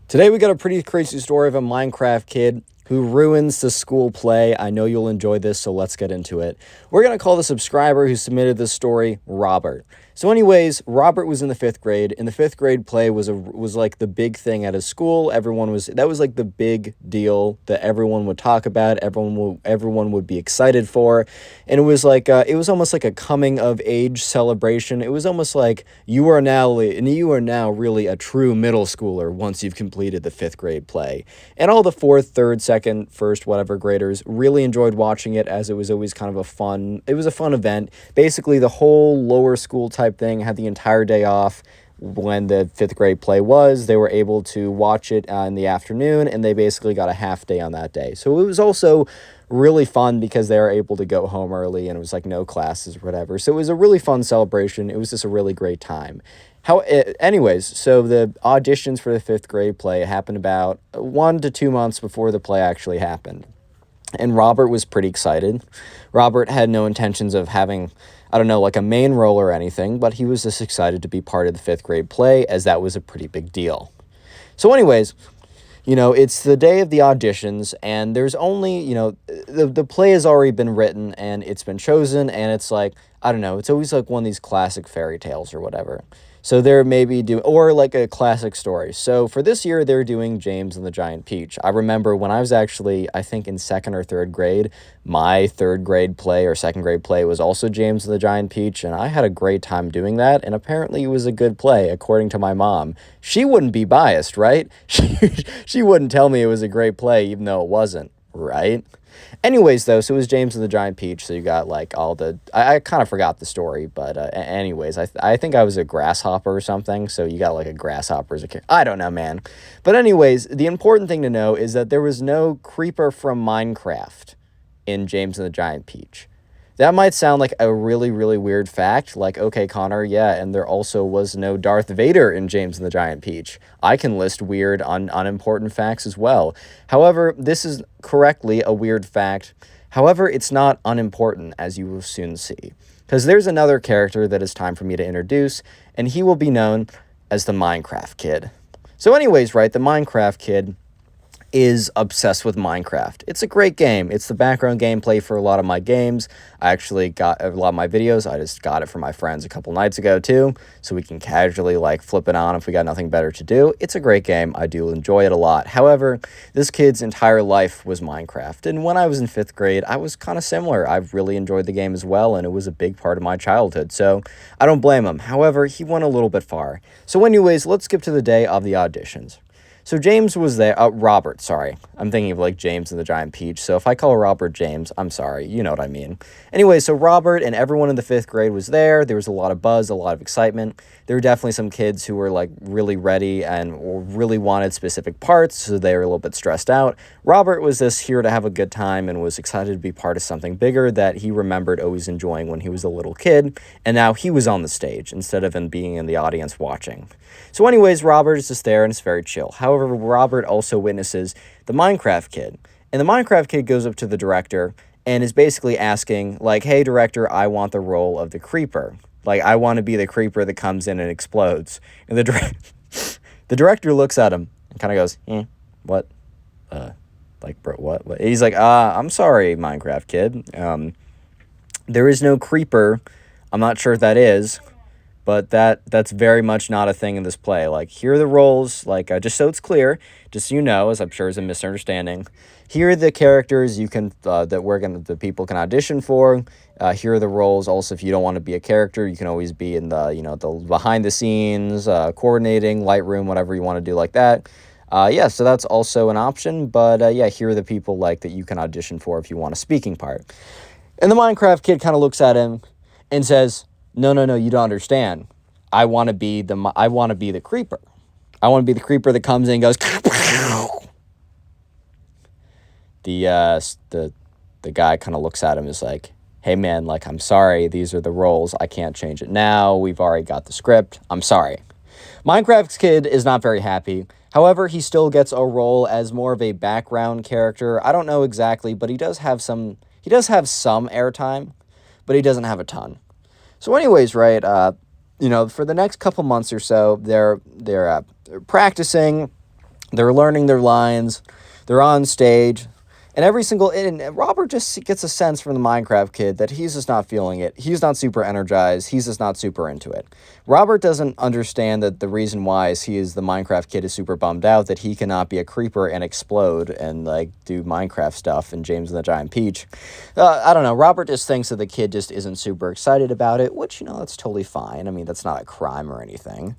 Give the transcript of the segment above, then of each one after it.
Today we got a pretty crazy story of a Minecraft kid who ruins the school play. I know you'll enjoy this, so let's get into it. We're going to call the subscriber who submitted this story Robert. So anyways, Robert was in the 5th grade, and the 5th grade play was like the big thing at his school. That was like the big deal that everyone would talk about, everyone would be excited for. And it was like it was almost like a coming of age celebration. It was almost like you are now really a true middle schooler once you've completed the 5th grade play. And all the 4th, 3rd, 2nd, 1st, whatever graders really enjoyed watching it, as it was always kind of a fun event. Basically, the whole lower school type thing had the entire day off. When the 5th grade play was, they were able to watch it in the afternoon, and they basically got a half day on that day. So it was also really fun because they were able to go home early, and it was like no classes or whatever. So it was a really fun celebration. It was just a really great time. Anyways, so the auditions for the 5th grade play happened about 1 to 2 months before the play actually happened. And Robert was pretty excited. Robert had no intentions of having, I don't know, like a main role or anything, but he was just excited to be part of the 5th grade play, as that was a pretty big deal. So anyways, it's the day of the auditions, and there's only, the play has already been written, and it's been chosen, and it's like, I don't know, it's always like one of these classic fairy tales or whatever. So they're or like a classic story. So for this year, they're doing James and the Giant Peach. I remember when I was actually, I think in 2nd or 3rd grade, my 3rd grade play or 2nd grade play was also James and the Giant Peach, and I had a great time doing that, and apparently it was a good play, according to my mom. She wouldn't be biased, right? She wouldn't tell me it was a great play, even though it wasn't, right? Anyways, though, so it was James and the Giant Peach, so you got, like, I kind of forgot the story, but anyways, I think I was a grasshopper or something, so you got, like, a grasshopper as a character. I don't know, man. But anyways, the important thing to know is that there was no creeper from Minecraft in James and the Giant Peach. That might sound like a really, really weird fact, like, okay, Connor, yeah, and there also was no Darth Vader in James and the Giant Peach. I can list weird, unimportant facts as well. However, this is correctly a weird fact. However, it's not unimportant, as you will soon see. Because there's another character that is time for me to introduce, and he will be known as the Minecraft Kid. So anyways, right, the Minecraft Kid is obsessed with Minecraft. It's a great game. It's the background gameplay for a lot of my games. I actually got a lot of my videos. I just got it from my friends a couple nights ago too, so we can casually like flip it on if we got nothing better to do. It's a great game. I do enjoy it a lot. However, this kid's entire life was Minecraft, and when I was in 5th grade, I was kind of similar. I really enjoyed the game as well, and it was a big part of my childhood, so I don't blame him. However, he went a little bit far. So anyways, let's skip to the day of the auditions. So James was there, Robert, sorry. I'm thinking of like James and the Giant Peach, so if I call Robert James, I'm sorry, you know what I mean. Anyway, so Robert and everyone in the 5th grade was there. There was a lot of buzz, a lot of excitement. There were definitely some kids who were like really ready and really wanted specific parts, so they were a little bit stressed out. Robert was just here to have a good time and was excited to be part of something bigger that he remembered always enjoying when he was a little kid, and now he was on the stage instead of being in the audience watching. So anyways, Robert is just there and it's very chill. However, Robert also witnesses the Minecraft Kid. And the Minecraft Kid goes up to the director and is basically asking, like, hey, director, I want the role of the creeper. Like, I want to be the creeper that comes in and explodes. And the director looks at him and kind of goes, what? Like, bro, what? He's like, I'm sorry, Minecraft Kid. There is no creeper. I'm not sure if that is. But that's very much not a thing in this play. Like, here are the roles, like, just so it's clear, just so you know, as I'm sure is a misunderstanding. Here are the characters you can, the people can audition for. Here are the roles. Also, if you don't want to be a character, you can always be in the, the behind the scenes, coordinating, Lightroom, whatever you want to do like that. Yeah, so that's also an option. But, yeah, here are the people, like, that you can audition for if you want a speaking part. And the Minecraft Kid kind of looks at him and says, no, you don't understand. I want to be the creeper. I want to be the creeper that comes in and goes. The guy kind of looks at him and is like, hey man, like, I'm sorry, these are the roles. I can't change it now. We've already got the script. I'm sorry. Minecraft's Kid is not very happy. However, he still gets a role as more of a background character. I don't know exactly, but he does have some airtime, but he doesn't have a ton. So anyways, right, for the next couple months or so, they're practicing. They're learning their lines. They're on stage. And Robert just gets a sense from the Minecraft kid that he's just not feeling it. He's not super energized. He's just not super into it. Robert doesn't understand that the reason why is the Minecraft kid is super bummed out that he cannot be a creeper and explode and like do Minecraft stuff in James and the Giant Peach. I don't know. Robert just thinks that the kid just isn't super excited about it, which, that's totally fine. I mean, that's not a crime or anything.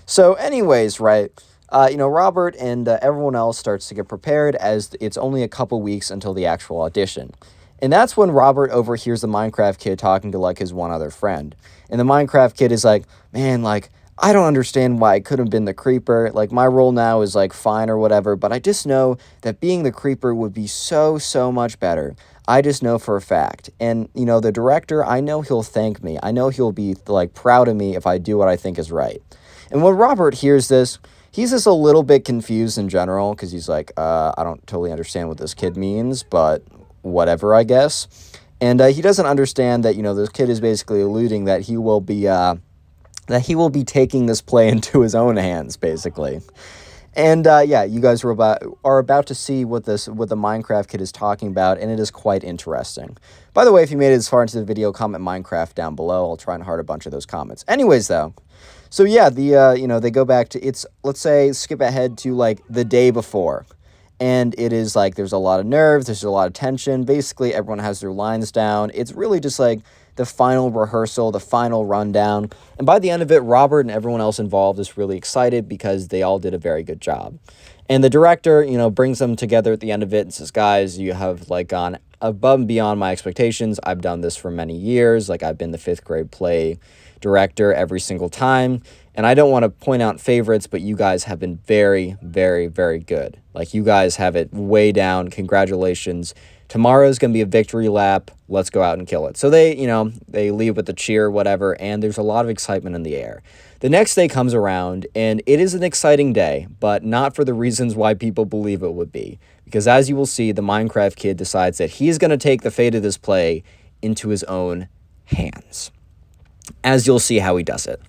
So anyways, right, Robert and everyone else starts to get prepared as it's only a couple weeks until the actual audition. And that's when Robert overhears the Minecraft kid talking to, like, his one other friend. And the Minecraft kid is like, man, like, I don't understand why I could have been the creeper. Like, my role now is, like, fine or whatever, but I just know that being the creeper would be so, so much better. I just know for a fact. And, the director, I know he'll thank me. I know he'll be, like, proud of me if I do what I think is right. And when Robert hears this, he's just a little bit confused in general because he's like, I don't totally understand what this kid means, but whatever, I guess. And he doesn't understand that, this kid is basically alluding that he will be taking this play into his own hands, basically. And you guys are about to see what the Minecraft kid is talking about, and it is quite interesting. By the way, if you made it this far into the video, comment Minecraft down below. I'll try and heart a bunch of those comments. Anyways, though. So yeah, they go back to, let's say, skip ahead to, like, the day before. And it is, like, there's a lot of nerves, there's a lot of tension. Basically, everyone has their lines down. It's really just, like, the final rehearsal, the final rundown. And by the end of it, Robert and everyone else involved is really excited because they all did a very good job. And the director, brings them together at the end of it and says, guys, you have, like, gone above and beyond my expectations. I've done this for many years. Like, I've been the 5th grade play director every single time. And I don't want to point out favorites, but you guys have been very, very, very good. Like, you guys have it way down. Congratulations. Tomorrow's going to be a victory lap. Let's go out and kill it. So they leave with the cheer, whatever, and there's a lot of excitement in the air. The next day comes around, and it is an exciting day, but not for the reasons why people believe it would be. Because as you will see, the Minecraft kid decides that he's going to take the fate of this play into his own hands. As you'll see how he does it.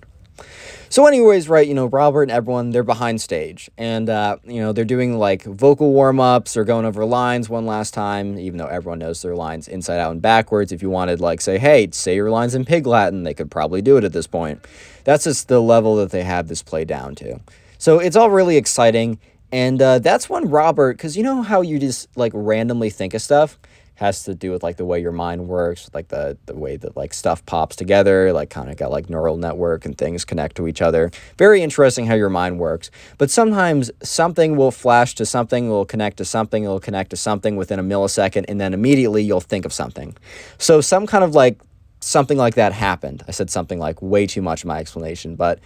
So anyways, right, Robert and everyone, they're behind stage. And, they're doing, like, vocal warm-ups. They're going over lines one last time, even though everyone knows their lines inside out and backwards. If you wanted, like, say your lines in Pig Latin, they could probably do it at this point. That's just the level that they have this play down to. So it's all really exciting. And that's when Robert, because you know how you just, like, randomly think of stuff? Has to do with, like, the way your mind works, like the way that, like, stuff pops together, like, kind of got, like, neural network and things connect to each other. Very interesting how your mind works. But sometimes something will flash to something, will connect to something, it'll connect to something within a millisecond, and then immediately you'll think of something. So some kind of, like, something like that happened. I said something, like, way too much in my explanation, but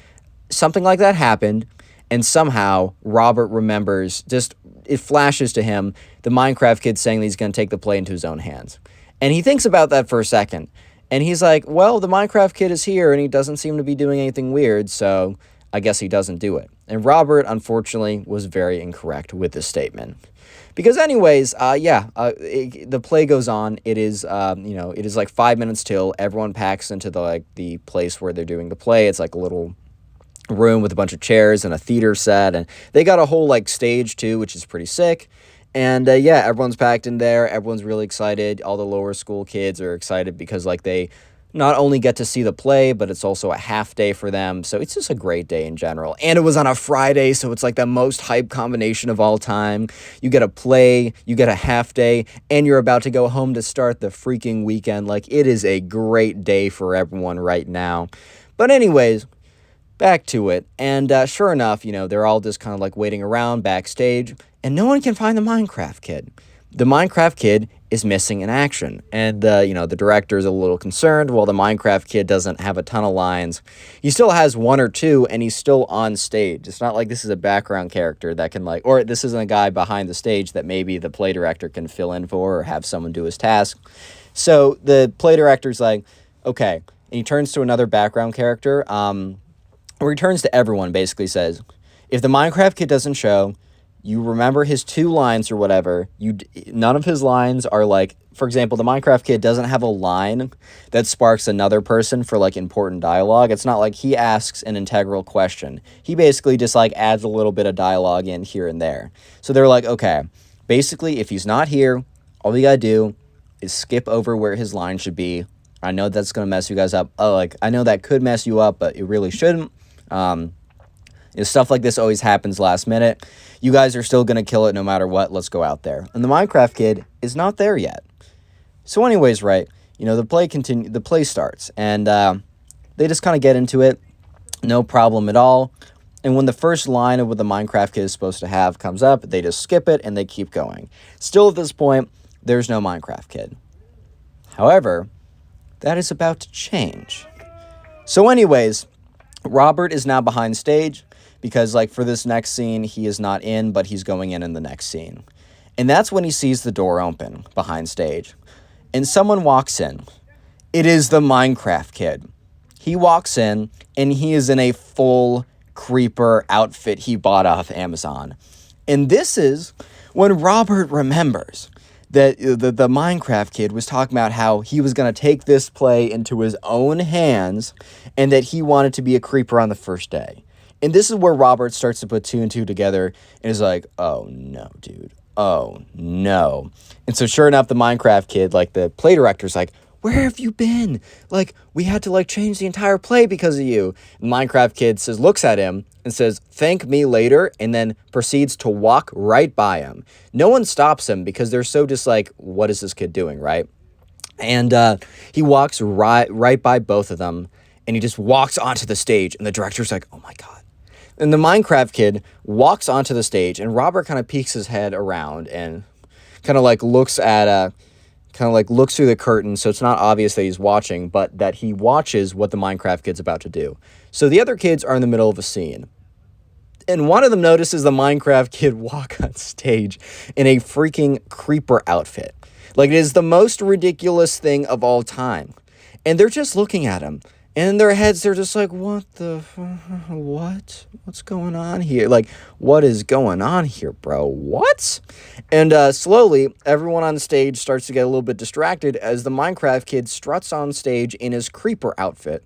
something like that happened. And somehow Robert remembers, it flashes to him, the Minecraft kid saying that he's going to take the play into his own hands. And he thinks about that for a second. And he's like, well, the Minecraft kid is here and he doesn't seem to be doing anything weird, so I guess he doesn't do it. And Robert, unfortunately, was very incorrect with this statement. Because anyways, the play goes on. It is, it is like 5 minutes till everyone packs into the place where they're doing the play. It's like a little room with a bunch of chairs and a theater set, and they got a whole, like, stage too, which is pretty sick. And everyone's packed in there. Everyone's really excited. All the lower school kids are excited because, like, they not only get to see the play, but it's also a half day for them. So it's just a great day in general. And it was on a Friday, so it's like the most hype combination of all time. You get a play, you get a half day, and you're about to go home to start the freaking weekend. Like, it is a great day for everyone right now. But anyways, back to it. And sure enough, they're all just kind of, like, waiting around backstage, and no one can find the Minecraft kid. The Minecraft kid is missing in action. And, the director is a little concerned. While the Minecraft kid doesn't have a ton of lines, he still has one or two, and he's still on stage. It's not like this is a background character that can, like, or this isn't a guy behind the stage that maybe the play director can fill in for or have someone do his task. So the play director's like, okay. And he turns to another background character, or he turns to everyone, basically says, if the Minecraft kid doesn't show, You remember his 2 lines or whatever. None of his lines are like, for example, the Minecraft kid doesn't have a line that sparks another person for like important dialogue. It's not like he asks an integral question. He basically just like adds a little bit of dialogue in here and there. So they're like, okay, basically if he's not here, all you gotta do is skip over where his line should be. I know that's gonna mess you guys up. I know that could mess you up, but it really shouldn't. Stuff like this always happens last minute. You guys are still going to kill it no matter what. Let's go out there. And the Minecraft kid is not there yet. So anyways, right, the play starts. And they just kind of get into it. No problem at all. And when the first line of what the Minecraft kid is supposed to have comes up, they just skip it and they keep going. Still at this point, there's no Minecraft kid. However, that is about to change. So anyways, Robert is now behind stage. Because, like, for this next scene, he is not in, but he's going in the next scene. And that's when he sees the door open behind stage. And someone walks in. It is the Minecraft kid. He walks in, and he is in a full creeper outfit he bought off Amazon. And this is when Robert remembers that the Minecraft kid was talking about how he was going to take this play into his own hands and that he wanted to be a creeper on the first day. And this is where Robert starts to put 2 and 2 together and is like, oh, no, dude. Oh, no. And so sure enough, the Minecraft kid, like the play director's like, where have you been? Like, we had to, like, change the entire play because of you. And Minecraft kid looks at him and says, thank me later, and then proceeds to walk right by him. No one stops him because they're so just like, what is this kid doing, right? And he walks right by both of them, and he just walks onto the stage, and the director's like, oh, my God. And the Minecraft kid walks onto the stage, and Robert kind of peeks his head around and kind of like looks through the curtain, so it's not obvious that he's watching, but that he watches what the Minecraft kid's about to do. So the other kids are in the middle of a scene, and one of them notices the Minecraft kid walk on stage in a freaking creeper outfit. Like, it is the most ridiculous thing of all time. And they're just looking at him. And in their heads, they're just like, what? What's going on here? Like, what is going on here, bro? What? And slowly, everyone on stage starts to get a little bit distracted as the Minecraft kid struts on stage in his creeper outfit.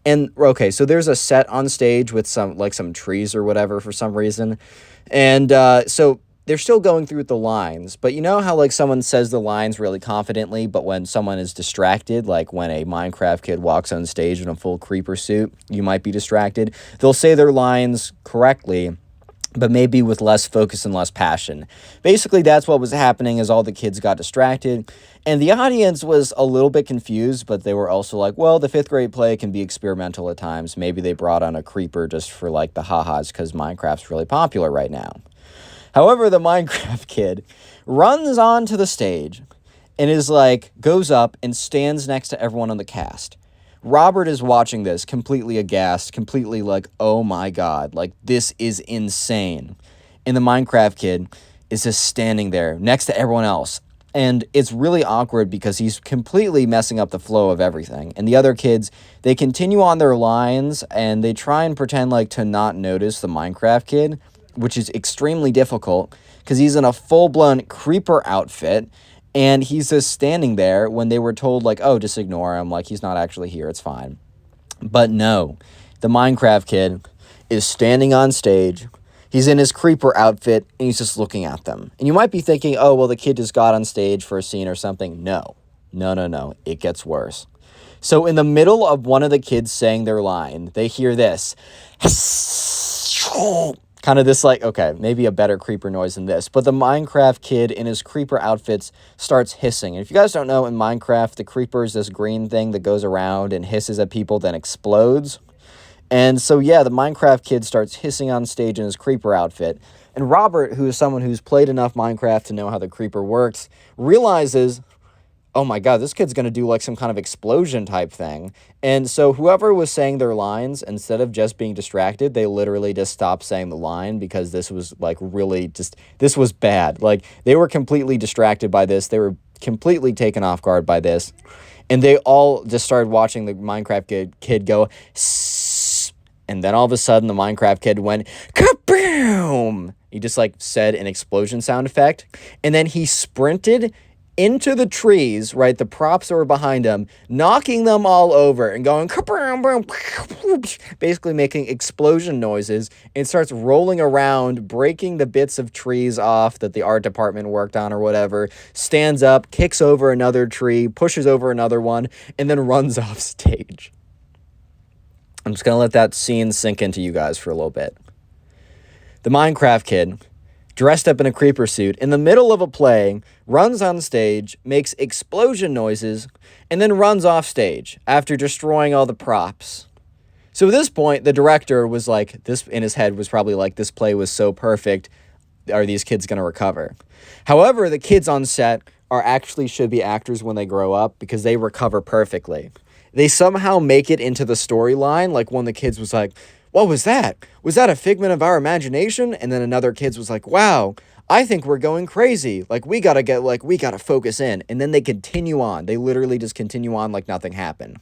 And, okay, so there's a set on stage with some trees or whatever for some reason. And so they're still going through the lines, but you know how, like, someone says the lines really confidently, but when someone is distracted, like when a Minecraft kid walks on stage in a full creeper suit, you might be distracted. They'll say their lines correctly, but maybe with less focus and less passion. Basically, that's what was happening as all the kids got distracted, and the audience was a little bit confused, but they were also like, well, the 5th grade play can be experimental at times. Maybe they brought on a creeper just for, like, the ha-has because Minecraft's really popular right now. However, the Minecraft kid runs onto the stage and is like, goes up and stands next to everyone on the cast. Robert is watching this completely aghast, completely like, oh my God, like, this is insane. And the Minecraft kid is just standing there next to everyone else. And it's really awkward because he's completely messing up the flow of everything. And the other kids, they continue on their lines and they try and pretend like to not notice the Minecraft kid, which is extremely difficult because he's in a full-blown creeper outfit and he's just standing there when they were told, like, oh, just ignore him, like, he's not actually here, it's fine. But no, the Minecraft kid is standing on stage, he's in his creeper outfit, and he's just looking at them. And you might be thinking, oh, well, the kid just got on stage for a scene or something. No, it gets worse. So in the middle of one of the kids saying their line, they hear this. Kind of this, like, okay, maybe a better creeper noise than this. But the Minecraft kid in his creeper outfits starts hissing. And if you guys don't know, in Minecraft, the creeper is this green thing that goes around and hisses at people, then explodes. And so, yeah, the Minecraft kid starts hissing on stage in his creeper outfit. And Robert, who is someone who's played enough Minecraft to know how the creeper works, realizes, oh my God, this kid's going to do like some kind of explosion type thing. And so whoever was saying their lines, instead of just being distracted, they literally just stopped saying the line because this was like really just, this was bad. Like, they were completely distracted by this. They were completely taken off guard by this. And they all just started watching the Minecraft kid go, sss, and then all of a sudden the Minecraft kid went, kaboom! He just like said an explosion sound effect. And then he sprinted into the trees, right? The props that were behind him, knocking them all over and going, basically making explosion noises, and starts rolling around, breaking the bits of trees off that the art department worked on or whatever, stands up, kicks over another tree, pushes over another one, and then runs off stage. I'm just going to let that scene sink into you guys for a little bit. The Minecraft kid, dressed up in a creeper suit, in the middle of a play, runs on stage, makes explosion noises, and then runs off stage after destroying all the props. So at this point, the director was like, this in his head was probably like, this play was so perfect, are these kids going to recover? However, the kids on set should be actors when they grow up because they recover perfectly. They somehow make it into the storyline, like one of the kids was like, what was that? Was that a figment of our imagination? And then another kid was like, wow, I think we're going crazy. Like, we gotta focus in. And then they continue on. They literally just continue on like nothing happened.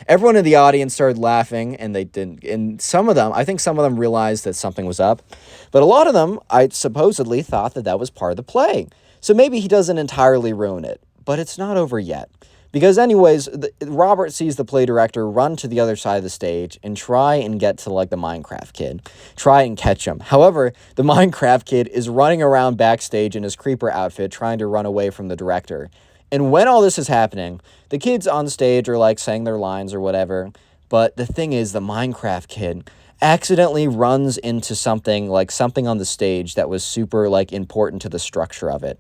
Everyone in the audience started laughing, and they didn't. And I think some of them realized that something was up. But a lot of them, I supposedly thought that was part of the play. So maybe he doesn't entirely ruin it. But it's not over yet. Because anyways, Robert sees the play director run to the other side of the stage and try and get to, like, the Minecraft kid. Try and catch him. However, the Minecraft kid is running around backstage in his creeper outfit trying to run away from the director. And when all this is happening, the kids on stage are, like, saying their lines or whatever. But the thing is, the Minecraft kid accidentally runs into something on the stage that was super, like, important to the structure of it.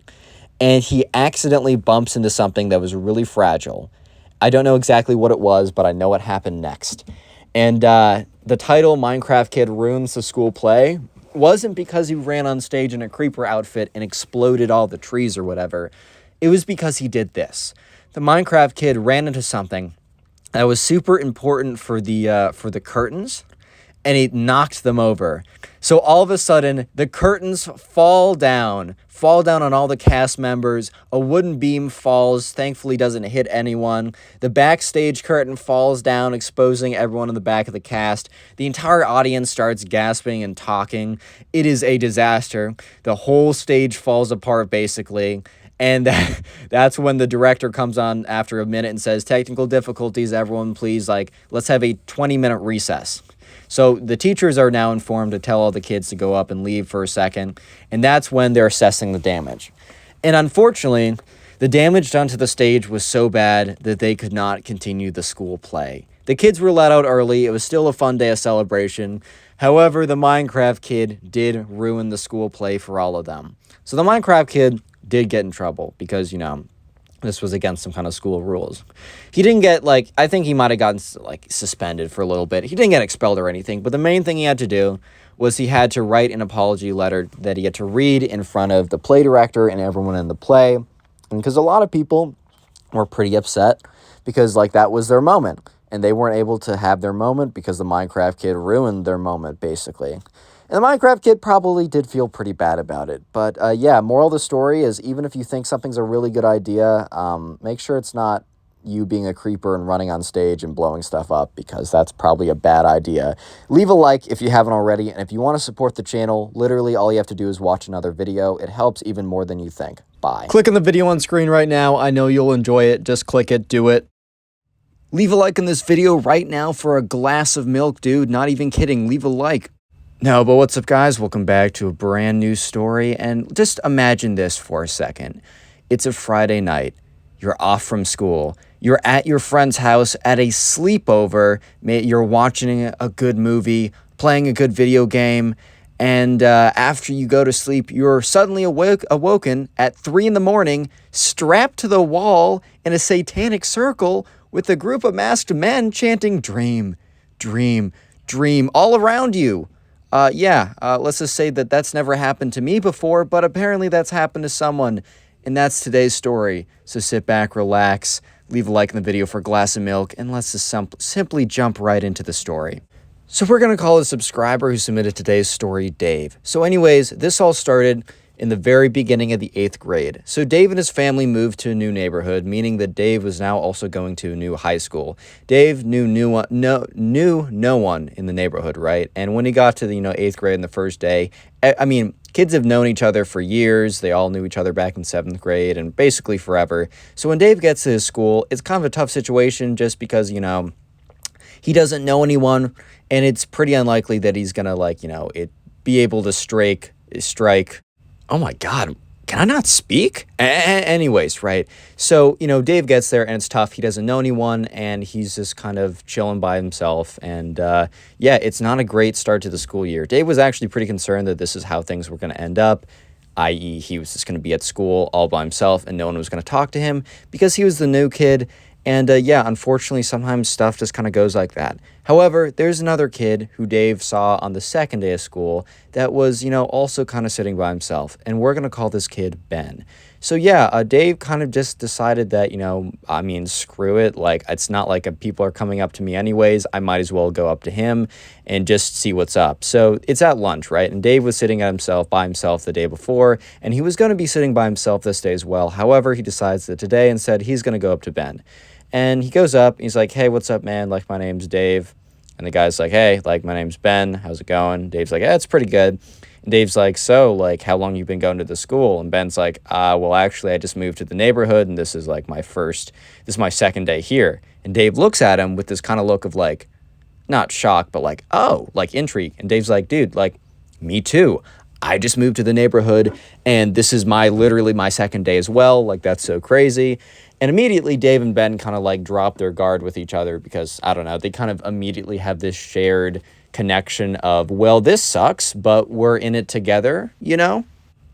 And he accidentally bumps into something that was really fragile. I don't know exactly what it was, but I know what happened next. And the title, Minecraft Kid Ruins the School Play, wasn't because he ran on stage in a creeper outfit and exploded all the trees or whatever. It was because he did this. The Minecraft kid ran into something that was super important for the curtains, and he knocked them over. So all of a sudden, the curtains fall down on all the cast members. A wooden beam falls, thankfully doesn't hit anyone. The backstage curtain falls down, exposing everyone in the back of the cast. The entire audience starts gasping and talking. It is a disaster. The whole stage falls apart, basically. And that's when the director comes on after a minute and says, technical difficulties, everyone, please, let's have a 20-minute recess. So the teachers are now informed to tell all the kids to go up and leave for a second, and that's when they're assessing the damage. And unfortunately, the damage done to the stage was so bad that they could not continue the school play. The kids were let out early. It was still a fun day of celebration. However, the Minecraft kid did ruin the school play for all of them. So the Minecraft kid did get in trouble because, this was against some kind of school rules. He didn't get, I think he might have gotten, suspended for a little bit. He didn't get expelled or anything, but the main thing he had to do was he had to write an apology letter that he had to read in front of the play director and everyone in the play. And because a lot of people were pretty upset because, that was their moment. And they weren't able to have their moment because the Minecraft kid ruined their moment, basically. And the Minecraft kid probably did feel pretty bad about it. But, yeah, moral of the story is even if you think something's a really good idea, make sure it's not you being a creeper and running on stage and blowing stuff up, because that's probably a bad idea. Leave a like if you haven't already, and if you want to support the channel, literally all you have to do is watch another video. It helps even more than you think. Bye. Click on the video on screen right now. I know you'll enjoy it. Just click it. Do it. Leave a like on this video right now for a glass of milk, dude. Not even kidding. Leave a like. No, but what's up, guys? Welcome back to a brand new story, and just imagine this for a second. It's a Friday night. You're off from school. You're at your friend's house at a sleepover. You're watching a good movie, playing a good video game, and after you go to sleep, you're suddenly awoken at 3 in the morning, strapped to the wall in a satanic circle with a group of masked men chanting, "Dream, dream, dream," all around you. Let's just say that that's never happened to me before, but apparently that's happened to someone, and that's today's story. So sit back, relax, leave a like in the video for a glass of milk, and let's just simply jump right into the story. So we're going to call a subscriber who submitted today's story Dave. So anyways, this all started in the very beginning of the 8th grade. So Dave and his family moved to a new neighborhood, meaning that Dave was now also going to a new high school. Dave knew no one in the neighborhood, right? And when he got to the 8th grade in the first day, I mean, kids have known each other for years. They all knew each other back in 7th grade and basically forever. So when Dave gets to his school, it's kind of a tough situation just because, he doesn't know anyone, and it's pretty unlikely that he's going to be able to strike. Oh my God, can I not speak? Anyways, right? So, Dave gets there and it's tough. He doesn't know anyone and he's just kind of chilling by himself. And it's not a great start to the school year. Dave was actually pretty concerned that this is how things were going to end up, i.e. he was just going to be at school all by himself and no one was going to talk to him because he was the new kid. And unfortunately, sometimes stuff just kind of goes like that. However, there's another kid who Dave saw on the second day of school that was, also kind of sitting by himself. And we're going to call this kid Ben. So Dave kind of just decided that, screw it. Like, it's not like people are coming up to me anyways. I might as well go up to him and just see what's up. So it's at lunch, right? And Dave was sitting by himself the day before, and he was going to be sitting by himself this day as well. However, he decides that today instead he's going to go up to Ben. And he goes up, and he's like, hey, what's up, man? Like, my name's Dave. And the guy's like, hey, like, my name's Ben. How's it going? Dave's like, it's pretty good. And Dave's like, so, like, how long you been going to the school? And Ben's like, well, actually, I just moved to the neighborhood, and this is, like, this is my second day here. And Dave looks at him with this kind of look of, like, not shock, but, like, oh, like, intrigue. And Dave's like, dude, like, me too. I just moved to the neighborhood, and this is literally my second day as well. Like, that's so crazy. And immediately, Dave and Ben kind of, like, drop their guard with each other because, I don't know, they kind of immediately have this shared connection of, well, this sucks, but we're in it together,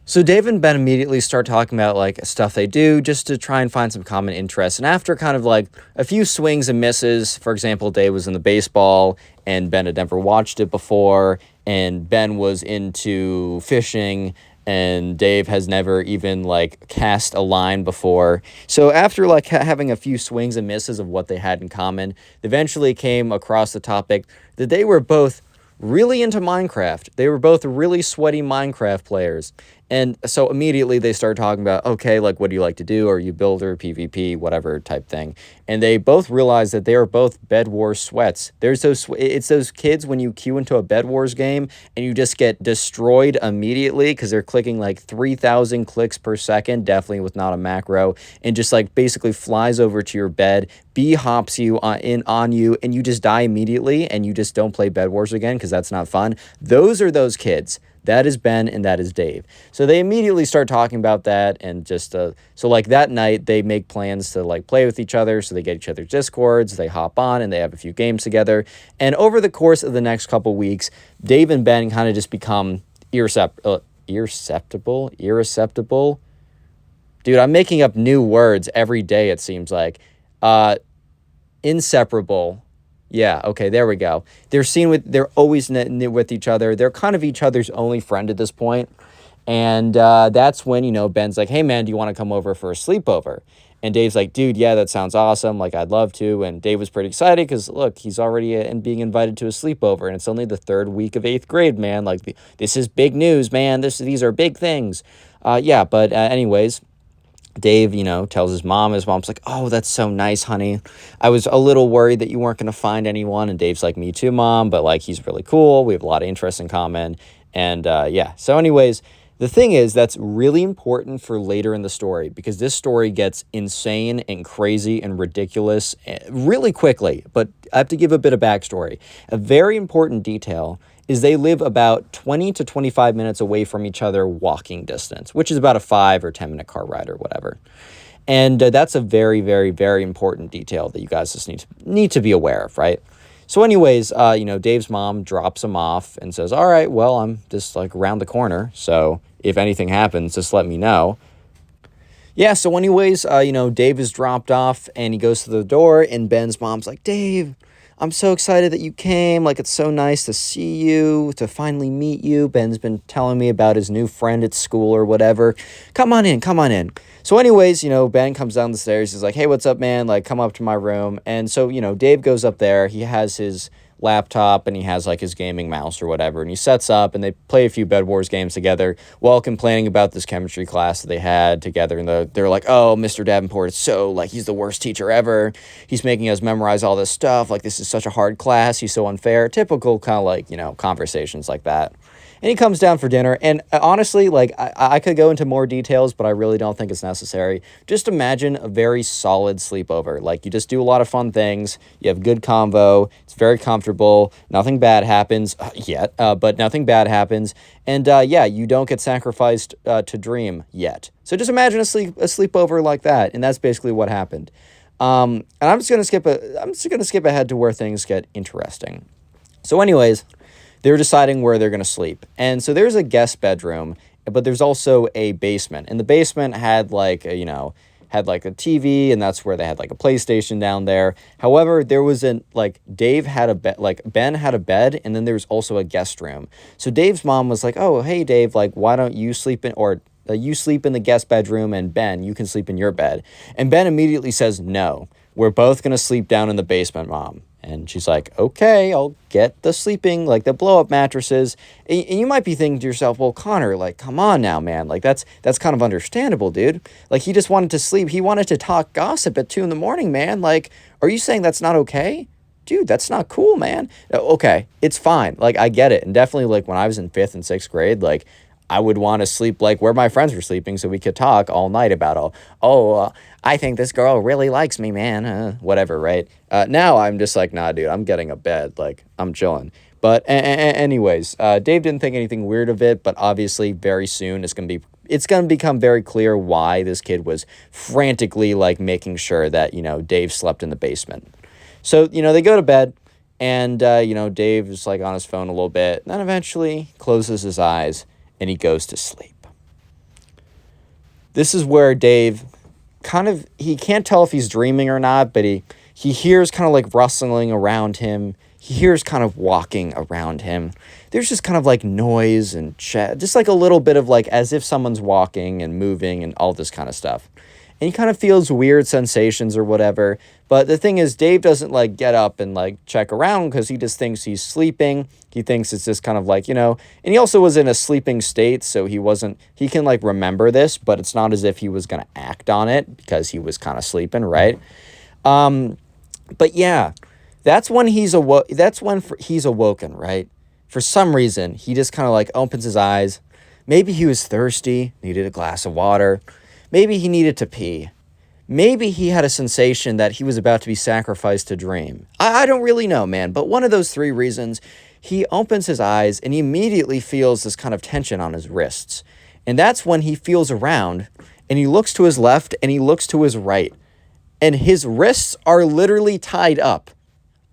So Dave and Ben immediately start talking about, like, stuff they do just to try and find some common interests. And after kind of, like, a few swings and misses, for example, Dave was into baseball, and Ben had never watched it before, and Ben was into fishing, and Dave has never even, like, cast a line before. So after, like, having a few swings and misses of what they had in common, they eventually came across the topic that they were both really into Minecraft. They were both really sweaty Minecraft players. And so immediately they started talking about, okay, like, what do you like to do? Are you builder, PvP, whatever type thing? And they both realized that they are both Bed Wars sweats. It's those kids when you queue into a Bed Wars game and you just get destroyed immediately because they're clicking like 3,000 clicks per second, definitely with not a macro, and just like basically flies over to your bed, hops you on you, and you just die immediately and you just don't play Bed Wars again because that's not fun. Those are those kids. That is Ben and that is Dave. So they immediately start talking about that and just, so like that night they make plans to like play with each other. So they get each other's Discords, they hop on and they have a few games together. And over the course of the next couple weeks, Dave and Ben kind of just become irreceptible. Dude, I'm making up new words every day, it seems like. Inseparable. Yeah, okay, there we go. They're always with each other. They're kind of each other's only friend at this point. And that's when, Ben's like, hey, man, do you want to come over for a sleepover? And Dave's like, dude, yeah, that sounds awesome. Like, I'd love to. And Dave was pretty excited because, look, he's already being invited to a sleepover. And it's only the 3rd week of 8th grade, man. Like, this is big news, man. These are big things. But anyways, Dave, tells his mom. His mom's like, oh, that's so nice, honey. I was a little worried that you weren't going to find anyone. And Dave's like, me too, Mom. But, like, he's really cool. We have a lot of interests in common. And, So anyways, the thing is that's really important for later in the story because this story gets insane and crazy and ridiculous really quickly. But I have to give a bit of backstory. A very important detail is they live about 20 to 25 minutes away from each other walking distance, which is about a 5 or 10 minute car ride or whatever. And that's a very, very, very important detail that you guys just need to be aware of, right? So anyways, Dave's mom drops him off and says, all right, well, I'm just like around the corner. So if anything happens, just let me know. Yeah, so anyways, Dave is dropped off and he goes to the door and Ben's mom's like, Dave, I'm so excited that you came. Like, it's so nice to see you, to finally meet you. Ben's been telling me about his new friend at school or whatever. Come on in. So anyways, Ben comes down the stairs. He's like, hey, what's up, man? Like, come up to my room. And so, Dave goes up there. He has his laptop and he has like his gaming mouse or whatever, and he sets up and they play a few Bed Wars games together while complaining about this chemistry class that they had together. And they're like, oh, Mr. Davenport is so like, he's the worst teacher ever. He's making us memorize all this stuff. Like, this is such a hard class. He's so unfair. Typical kind of like, conversations like that. And he comes down for dinner, and honestly, like, I could go into more details, but I really don't think it's necessary. Just imagine a very solid sleepover. Like, you just do a lot of fun things, you have good convo, it's very comfortable, nothing bad happens yet, but nothing bad happens, and yeah, you don't get sacrificed to dream yet. So just imagine a sleepover like that, and that's basically what happened. And I'm just gonna skip ahead to where things get interesting. So anyways, they're deciding where they're going to sleep. And so there's a guest bedroom, but there's also a basement. And the basement had like, had like a TV, and that's where they had like a PlayStation down there. However, there wasn't like Dave had a bed, like Ben had a bed, and then there was also a guest room. So Dave's mom was like, oh, hey, Dave, like, why don't you sleep in, or you sleep in the guest bedroom, and Ben, you can sleep in your bed. And Ben immediately says, no, we're both going to sleep down in the basement, Mom. And she's like, okay, I'll get the sleeping, like the blow-up mattresses. And you might be thinking to yourself, well, Connor, like, come on now, man. Like, that's kind of understandable, dude. Like, he just wanted to sleep. He wanted to talk gossip at 2 a.m, man. Like, are you saying that's not okay? Dude, that's not cool, man. Okay, it's fine. Like, I get it. And definitely, like, when I was in 5th and 6th grade, like, I would want to sleep like where my friends were sleeping so we could talk all night about I think this girl really likes me, man. Whatever, right? Now I'm just like, nah, dude, I'm getting a bed. Like, I'm chilling. But anyways, Dave didn't think anything weird of it, but obviously very soon it's going to become very clear why this kid was frantically like making sure that, Dave slept in the basement. So, they go to bed and, Dave is like on his phone a little bit, and then eventually closes his eyes and he goes to sleep. This is where Dave he can't tell if he's dreaming or not, but he hears kind of like rustling around him. He hears kind of walking around him. There's just kind of like noise and chat, just like a little bit of like as if someone's walking and moving and all this kind of stuff. And he kind of feels weird sensations or whatever. But the thing is, Dave doesn't like get up and like check around because he just thinks he's sleeping. He thinks it's just kind of like, and he also was in a sleeping state. So he can like remember this, but it's not as if he was going to act on it because he was kind of sleeping, right? But yeah, that's when he's awoken, right? For some reason, he just kind of like opens his eyes. Maybe he was thirsty, needed a glass of water. Maybe he needed to pee. Maybe he had a sensation that he was about to be sacrificed to dream. I don't really know, man, but one of those 3 reasons, he opens his eyes and he immediately feels this kind of tension on his wrists. And that's when he feels around and he looks to his left and he looks to his right. And his wrists are literally tied up.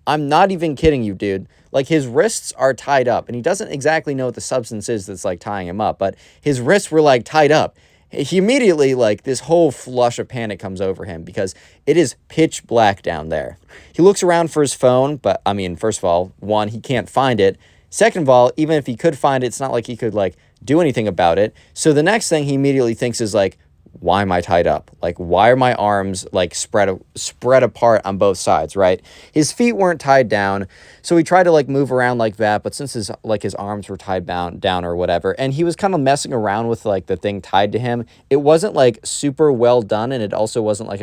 I'm not even kidding you, dude. Like, his wrists are tied up and he doesn't exactly know what the substance is that's like tying him up, but his wrists were like tied up. He immediately, like, this whole flush of panic comes over him because it is pitch black down there. He looks around for his phone, but, I mean, first of all, 1, he can't find it. Second of all, even if he could find it, it's not like he could, like, do anything about it. So the next thing he immediately thinks is, like, why am I tied up? Like, why are my arms, like, spread apart on both sides, right? His feet weren't tied down, so he tried to, like, move around like that, but since his arms were tied down or whatever, and he was kind of messing around with, like, the thing tied to him, it wasn't, like, super well done, and it also wasn't, like,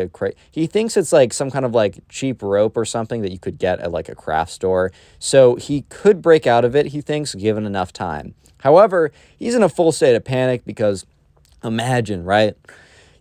he thinks it's, like, some kind of, like, cheap rope or something that you could get at, like, a craft store, so he could break out of it, he thinks, given enough time. However, he's in a full state of panic because imagine, right?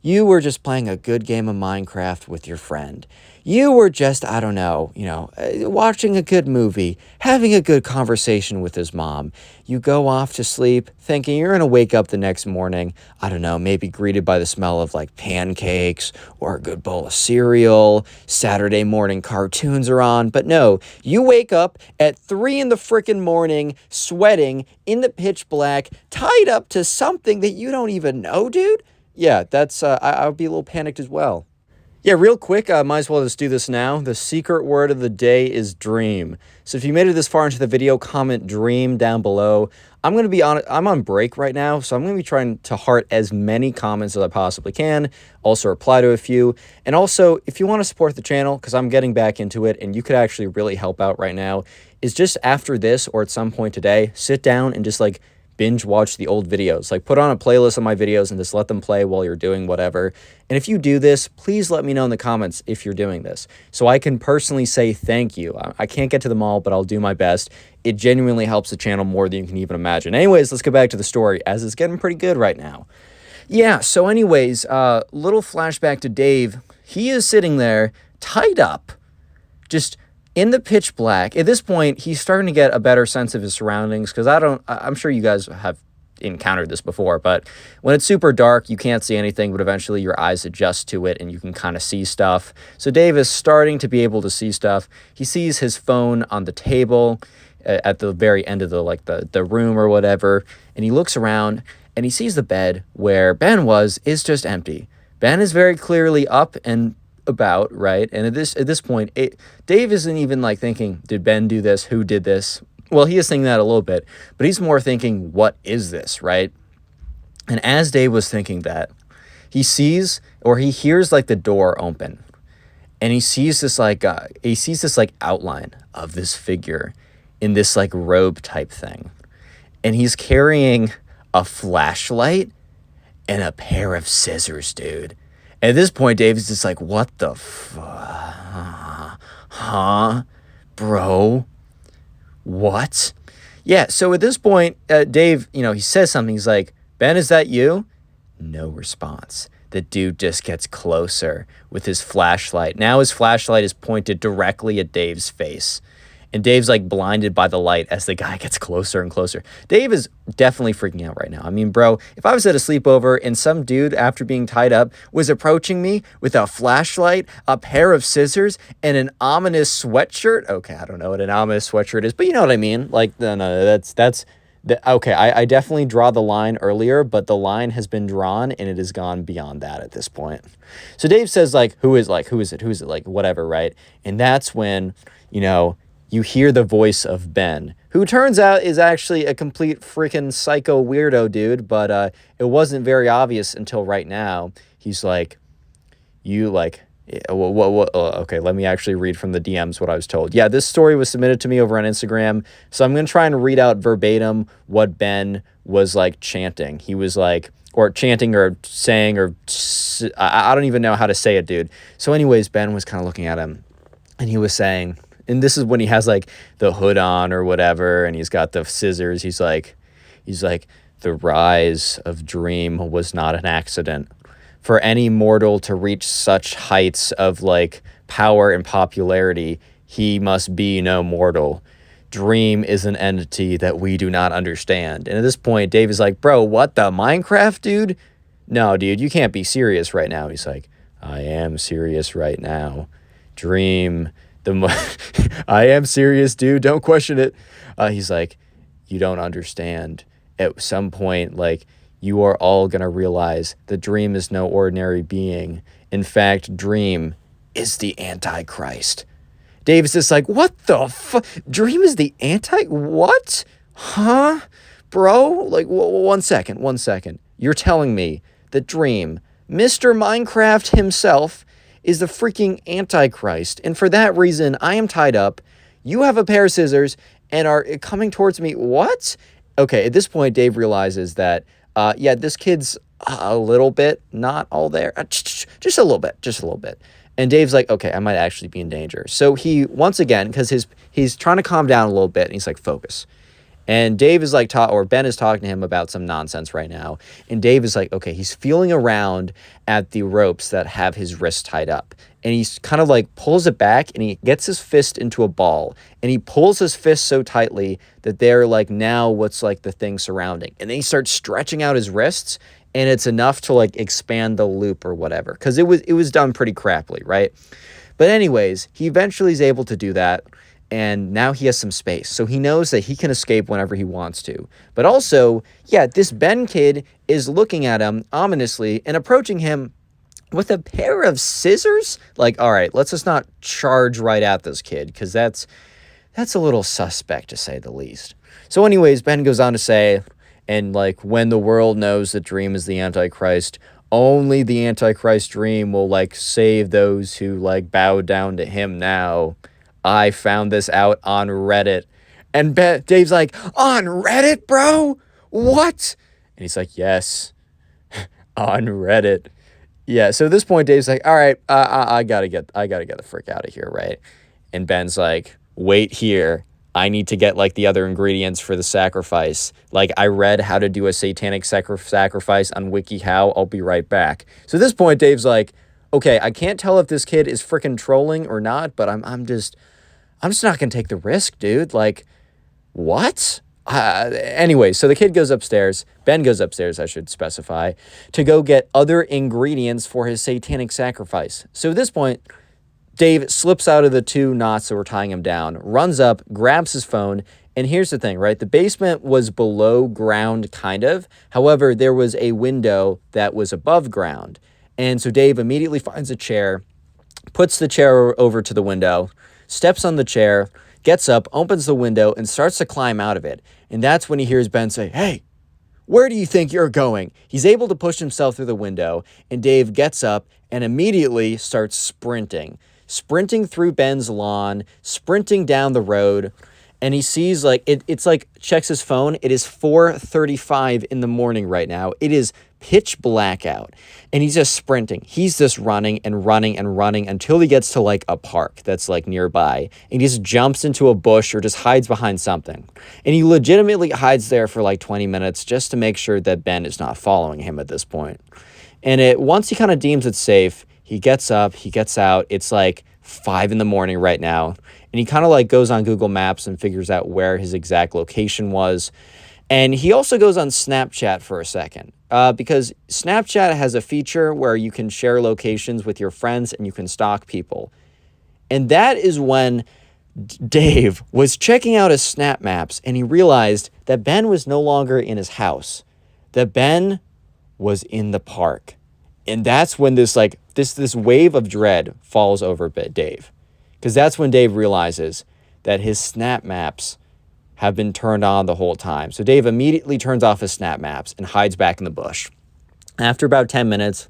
You were just playing a good game of Minecraft with your friend. You were just, I don't know, watching a good movie, having a good conversation with his mom. You go off to sleep thinking you're going to wake up the next morning, I don't know, maybe greeted by the smell of like pancakes or a good bowl of cereal. Saturday morning cartoons are on. But no, you wake up at 3 in the frickin' morning, sweating in the pitch black, tied up to something that you don't even know, dude. Yeah, that's, I would be a little panicked as well. Yeah, real quick, might as well just do this now. The secret word of the day is dream. So if you made it this far into the video, comment dream down below. I'm going to be on I'm on break right now, so I'm going to be trying to heart as many comments as I possibly can, also reply to a few. And also, if you want to support the channel, because I'm getting back into it and you could actually really help out right now, is just after this or at some point today, sit down and just like binge watch the old videos. Like put on a playlist of my videos and just let them play while you're doing whatever. And if you do this, please let me know in the comments if you're doing this, so I can personally say thank you. I can't get to them all, but I'll do my best. It genuinely helps the channel more than you can even imagine. Anyways, let's get back to the story, as it's getting pretty good right now. Yeah, so anyways, little flashback to Dave. He is sitting there tied up, just in the pitch black. At this point, he's starting to get a better sense of his surroundings, because I'm sure you guys have encountered this before, but when it's super dark, you can't see anything, but eventually your eyes adjust to it and you can kind of see stuff. So Dave is starting to be able to see stuff. He sees his phone on the table at the very end of the room or whatever, and he looks around and he sees the bed where Ben was is just empty. Ben is very clearly up and about, right? And at this point, Dave isn't even like thinking, did Ben do this? Who did this? Well, he is thinking that a little bit, but he's more thinking, what is this, right? And as Dave was thinking that, he sees or he hears like the door open, and he sees this like outline of this figure in this like robe type thing, and he's carrying a flashlight and a pair of scissors, dude. At this point, Dave is just like, what the huh? Bro? What? Yeah, so at this point, Dave, he says something. He's like, Ben, is that you? No response. The dude just gets closer with his flashlight. Now his flashlight is pointed directly at Dave's face. And Dave's like blinded by the light as the guy gets closer and closer. Dave is definitely freaking out right now. I mean, bro, if I was at a sleepover and some dude, after being tied up, was approaching me with a flashlight, a pair of scissors, and an ominous sweatshirt. Okay, I don't know what an ominous sweatshirt is, but you know what I mean. Like, no, okay, I definitely draw the line earlier, but the line has been drawn and it has gone beyond that at this point. So Dave says, like, who is it, like, whatever, right? And that's when, you hear the voice of Ben, who turns out is actually a complete freaking psycho weirdo dude, but it wasn't very obvious until right now. He's like, okay, let me actually read from the DMs what I was told. Yeah, this story was submitted to me over on Instagram, so I'm going to try and read out verbatim what Ben was like chanting. He was like, or chanting or saying, or I don't even know how to say it, dude. So anyways, Ben was kind of looking at him, and he was saying, and this is when he has like the hood on or whatever, and he's got the scissors. He's like, the rise of Dream was not an accident. For any mortal to reach such heights of like power and popularity, he must be no mortal. Dream is an entity that we do not understand. And at this point, Dave is like, bro, what, the Minecraft dude? No, dude, you can't be serious right now. He's like, I am serious right now. Dream... I am serious, dude. Don't question it. He's like, you don't understand. At some point, like, you are all going to realize the Dream is no ordinary being. In fact, Dream is the Antichrist. Dave is just like, what the fuck? Dream is the what? Huh? Bro? Like, one second. You're telling me that Dream, Mr. Minecraft himself, is the freaking Antichrist, and for that reason, I am tied up, you have a pair of scissors, and are coming towards me. What? Okay, at this point, Dave realizes that, yeah, this kid's a little bit not all there. Just a little bit. And Dave's like, okay, I might actually be in danger. So he, once again, because he's trying to calm down a little bit, and he's like, focus. And Dave is like, Ben is talking to him about some nonsense right now. And Dave is like, okay, he's feeling around at the ropes that have his wrists tied up. And he's kind of like pulls it back, and he gets his fist into a ball. And he pulls his fist so tightly that they're like now what's like the thing surrounding. And then he starts stretching out his wrists, and it's enough to like expand the loop or whatever. Because it was done pretty crappily, right? But anyways, he eventually is able to do that. And now he has some space. So he knows that he can escape whenever he wants to. But also, yeah, this Ben kid is looking at him ominously and approaching him with a pair of scissors? Like, all right, let's just not charge right at this kid, because that's a little suspect, to say the least. So anyways, Ben goes on to say, and like, when the world knows that Dream is the Antichrist, only the Antichrist Dream will like save those who like bow down to him now. I found this out on Reddit. And Dave's like, on Reddit, bro? What? And he's like, yes, on Reddit. Yeah, so at this point, Dave's like, all right, I gotta get the frick out of here, right? And Ben's like, wait here. I need to get like the other ingredients for the sacrifice. Like, I read how to do a satanic sacrifice on WikiHow. I'll be right back. So at this point, Dave's like, okay, I can't tell if this kid is freaking trolling or not, but I'm just not gonna take the risk, dude. Like, what? Anyway, so the kid goes upstairs. Ben goes upstairs, I should specify, to go get other ingredients for his satanic sacrifice. So at this point, Dave slips out of the 2 knots that were tying him down, runs up, grabs his phone, and here's the thing, right? The basement was below ground, kind of. However, there was a window that was above ground. And so Dave immediately finds a chair, puts the chair over to the window, steps on the chair, gets up, opens the window, and starts to climb out of it. And that's when he hears Ben say, hey, where do you think you're going? He's able to push himself through the window, and Dave gets up and immediately starts sprinting through Ben's lawn, sprinting down the road, and he sees like, it's like, checks his phone. It is 4:35 in the morning right now. It is pitch black out, and he's just sprinting. He's just running and running and running until he gets to like a park that's like nearby, and he just jumps into a bush or just hides behind something. And he legitimately hides there for like 20 minutes just to make sure that Ben is not following him at this point. And once he kind of deems it safe, he gets up, he gets out. It's like 5 in the morning right now. And he kind of like goes on Google Maps and figures out where his exact location was. And he also goes on Snapchat for a second, because Snapchat has a feature where you can share locations with your friends and you can stalk people. And that is when Dave was checking out his Snap Maps and he realized that Ben was no longer in his house, that Ben was in the park. And that's when this wave of dread falls over Dave, because that's when Dave realizes that his Snap Maps have been turned on the whole time. So Dave immediately turns off his Snap Maps and hides back in the bush. After about 10 minutes,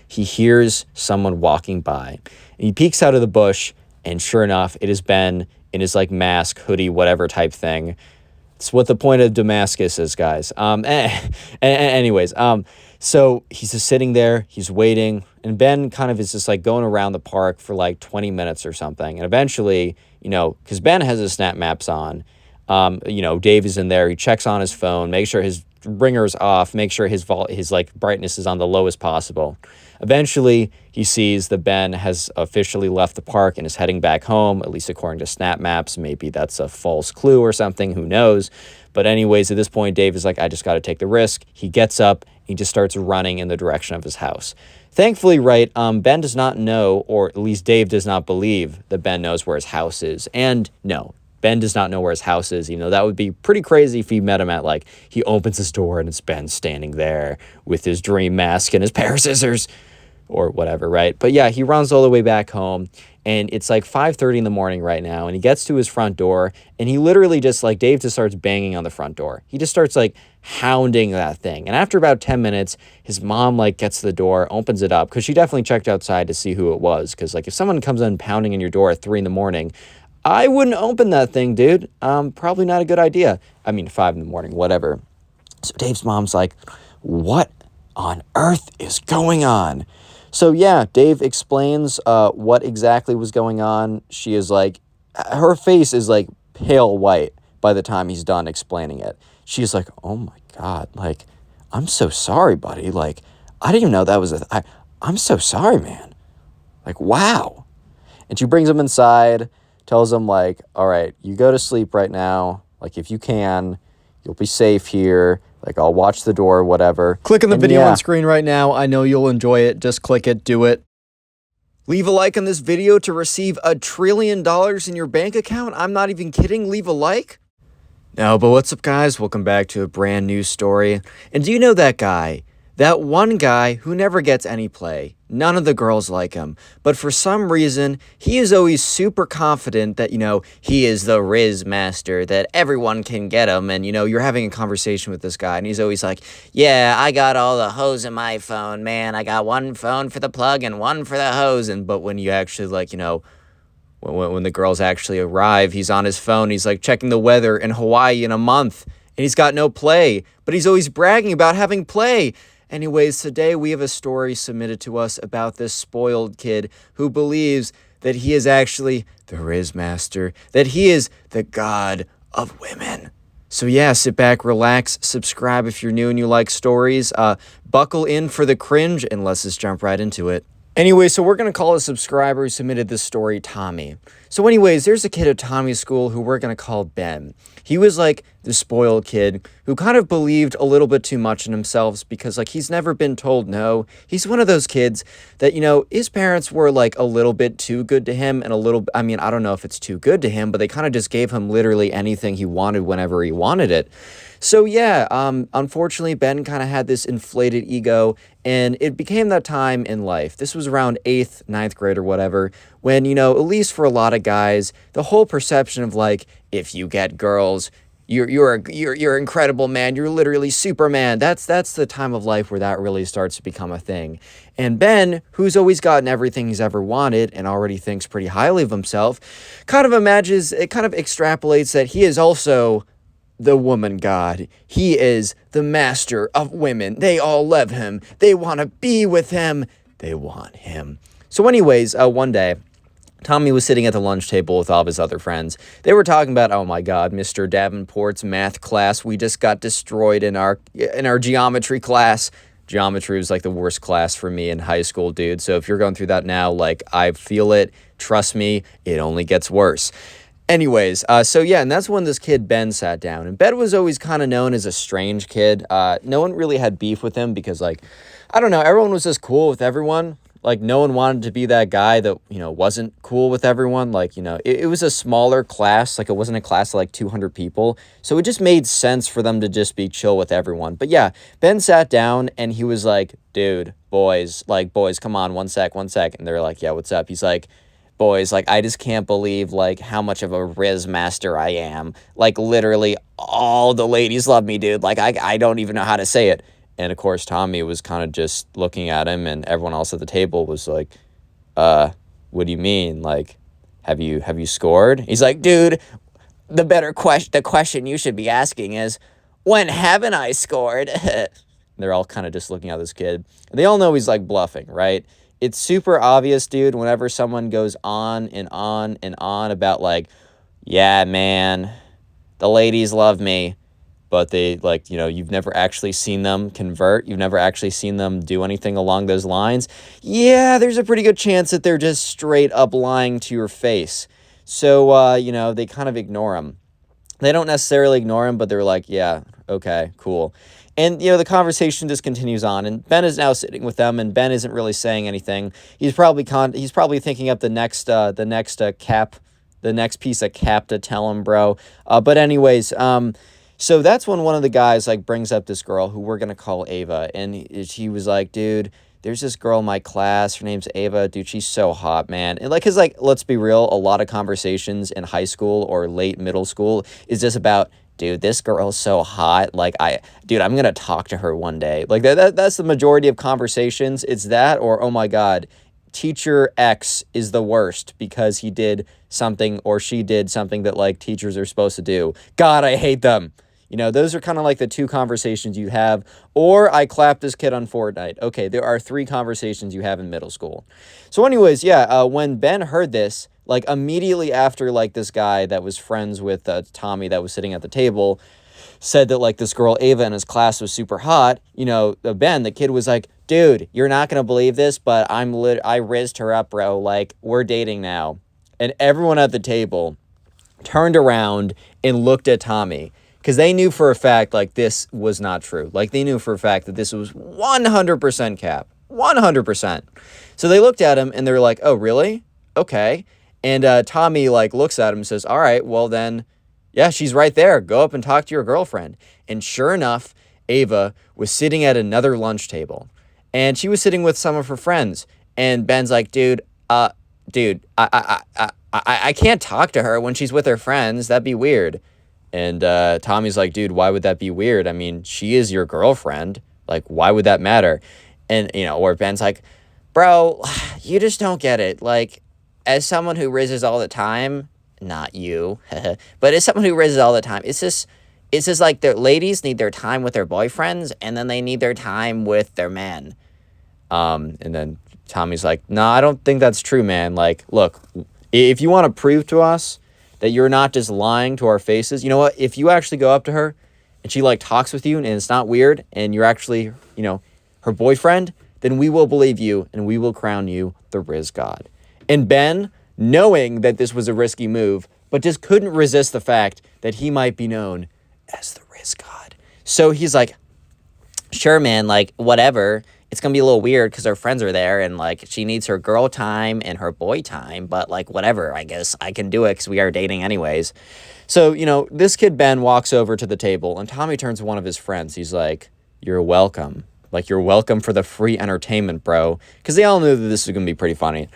he hears someone walking by. And he peeks out of the bush, and sure enough, it is Ben in his like mask, hoodie, whatever type thing. It's what the point of Damascus is, guys. Anyways, so he's just sitting there, he's waiting, and Ben kind of is just like going around the park for like 20 minutes or something. And eventually, because Ben has his Snap Maps on, Dave is in there, he checks on his phone, makes sure his ringer's off, make sure his like brightness is on the lowest possible. Eventually, he sees that Ben has officially left the park and is heading back home, at least according to Snap Maps. Maybe that's a false clue or something, who knows? But anyways, at this point, Dave is like, I just got to take the risk. He gets up, he just starts running in the direction of his house. Thankfully, right, Ben does not know, or at least Dave does not believe that Ben knows where his house is. And no, Ben does not know where his house is. That would be pretty crazy if he met him at, like, he opens his door and it's Ben standing there with his dream mask and his pair of scissors or whatever, right? But yeah, he runs all the way back home, and it's like 5:30 in the morning right now, and he gets to his front door, and he literally just, like, Dave just starts banging on the front door. He just starts, like, hounding that thing. And after about 10 minutes, his mom, like, gets to the door, opens it up, because she definitely checked outside to see who it was, because, like, if someone comes in pounding on your door at 3 in the morning, I wouldn't open that thing, dude. Probably not a good idea. I mean, 5 in the morning, whatever. So Dave's mom's like, what on earth is going on? So yeah, Dave explains what exactly was going on. She is like, her face is like pale white by the time he's done explaining it. She's like, oh my God, like, I'm so sorry, buddy. Like, I didn't even know that was I'm so sorry, man. Like, wow. And she brings him inside, tells him like, all right, you go to sleep right now. Like, if you can, you'll be safe here. Like, I'll watch the door, whatever. Click on the video on screen right now. I know you'll enjoy it. Just click it. Do it. Leave a like on this video to receive $1 trillion in your bank account. I'm not even kidding. Leave a like. No, but what's up, guys? Welcome back to a brand new story. And do you know that guy? That one guy who never gets any play. None of the girls like him. But for some reason, he is always super confident that, he is the Riz master, that everyone can get him. And, you're having a conversation with this guy, and he's always like, yeah, I got all the hose in my phone, man. I got one phone for the plug and one for the hose. But when you actually, when the girls actually arrive, he's on his phone. He's, checking the weather in Hawaii in a month. And he's got no play. But he's always bragging about having play. Anyways, today we have a story submitted to us about this spoiled kid who believes that he is actually the Riz Master, that he is the god of women. So yeah, sit back, relax, subscribe if you're new and you like stories, buckle in for the cringe, and let's just jump right into it. Anyway, so we're going to call a subscriber who submitted this story Tommy. So anyways, there's a kid at Tommy's school who we're going to call Ben. He was the spoiled kid who kind of believed a little bit too much in himself because he's never been told no. He's one of those kids that, his parents were a little bit too good to him and I don't know if it's too good to him, but they kind of just gave him literally anything he wanted whenever he wanted it. So yeah, unfortunately, Ben kind of had this inflated ego, and it became that time in life. This was around 8th, 9th grade or whatever, when, at least for a lot of guys, the whole perception of if you get girls, you're incredible, man. You're literally Superman. That's the time of life where that really starts to become a thing. And Ben, who's always gotten everything he's ever wanted and already thinks pretty highly of himself, kind of extrapolates that he is also the woman god. He is the master of women. They all love him. They want to be with him. They want him. So anyways, one day, Tommy was sitting at the lunch table with all of his other friends. They were talking about, oh my God, Mr. Davenport's math class. We just got destroyed in our geometry class. Geometry was the worst class for me in high school, dude. So if you're going through that now, I feel it. Trust me, it only gets worse. Anyways, so yeah, and that's when this kid Ben sat down. And Ben was always kind of known as a strange kid. No one really had beef with him because, I don't know, everyone was just cool with everyone. No one wanted to be that guy that, wasn't cool with everyone. It was a smaller class. It wasn't a class of 200 people. So it just made sense for them to just be chill with everyone. But yeah, Ben sat down and he was like, dude, boys, come on, one sec. And they're like, yeah, what's up? He's like, boys, I just can't believe, how much of a Riz master I am. Literally all the ladies love me, dude. I don't even know how to say it. And, of course, Tommy was kind of just looking at him, and everyone else at the table was like, what do you mean? Have you scored? He's like, dude, the question you should be asking is, when haven't I scored? They're all kind of just looking at this kid. And they all know he's, bluffing, right? It's super obvious, dude, whenever someone goes on and on and on about, yeah, man, the ladies love me. But they, you've never actually seen them convert. You've never actually seen them do anything along those lines. Yeah, there's a pretty good chance that they're just straight up lying to your face. So, they kind of ignore him. They don't necessarily ignore him, but they're like, yeah, okay, cool. And, the conversation just continues on. And Ben is now sitting with them, and Ben isn't really saying anything. He's probably thinking up the next piece of cap to tell him, bro. But anyways, so that's when one of the guys brings up this girl who we're going to call Ava. And he was like, dude, there's this girl in my class. Her name's Ava. Dude, she's so hot, man. And cause let's be real, a lot of conversations in high school or late middle school is just about, dude, this girl's so hot. Dude, I'm going to talk to her one day. That's the majority of conversations. It's that or, oh my God, teacher X is the worst because he did something or she did something that teachers are supposed to do. God, I hate them. Those are kind of the two conversations you have. Or I clapped this kid on Fortnite. Okay, there are 3 conversations you have in middle school. So anyways, yeah, when Ben heard this, immediately after this guy that was friends with Tommy that was sitting at the table said that this girl Ava in his class was super hot, Ben, the kid was like, dude, you're not going to believe this, but I rizzed her up, bro. We're dating now. And everyone at the table turned around and looked at Tommy. Because they knew for a fact, this was not true. They knew for a fact that this was 100% cap. 100%. So they looked at him, and they're like, oh, really? Okay. And Tommy, looks at him and says, all right, well then, yeah, she's right there. Go up and talk to your girlfriend. And sure enough, Ava was sitting at another lunch table, and she was sitting with some of her friends. And Ben's like, I can't talk to her when she's with her friends. That'd be weird. And Tommy's like, dude, why would that be weird? I mean, she is your girlfriend. Like, why would that matter? And, or Ben's like, bro, you just don't get it. Like, as someone who rizzes all the time, not you, but as someone who rizzes all the time, it's just like the ladies need their time with their boyfriends, and then they need their time with their men. And then Tommy's like, no, I don't think that's true, man. Like, look, if you want to prove to us that you're not just lying to our faces, you know what? If you actually go up to her and she like talks with you and it's not weird and you're actually, her boyfriend, then we will believe you and we will crown you the Riz God. And Ben, knowing that this was a risky move, but just couldn't resist the fact that he might be known as the Riz God. So he's like, sure, man, like, whatever. It's going to be a little weird because her friends are there and, like, she needs her girl time and her boy time. But, like, whatever, I guess I can do it because we are dating anyways. So, this kid, Ben, walks over to the table and Tommy turns to one of his friends. He's like, you're welcome. Like, you're welcome for the free entertainment, bro. Because they all knew that this was going to be pretty funny.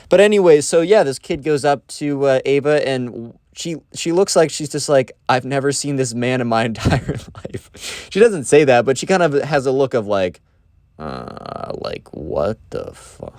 But anyways, so, yeah, this kid goes up to Ava and she looks like she's just like, I've never seen this man in my entire life. She doesn't say that, but she kind of has a look of like what the fuck?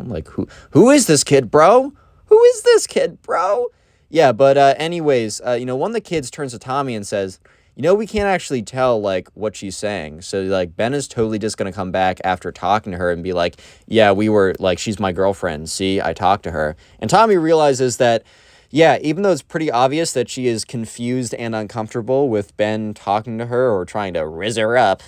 Like, who is this kid, bro? Who is this kid, bro? Yeah, but anyways, one of the kids turns to Tommy and says, we can't actually tell, like, what she's saying. So, like, Ben is totally just going to come back after talking to her and be like, yeah, we were, like, she's my girlfriend. See, I talked to her. And Tommy realizes that, yeah, even though it's pretty obvious that she is confused and uncomfortable with Ben talking to her or trying to rizz her up,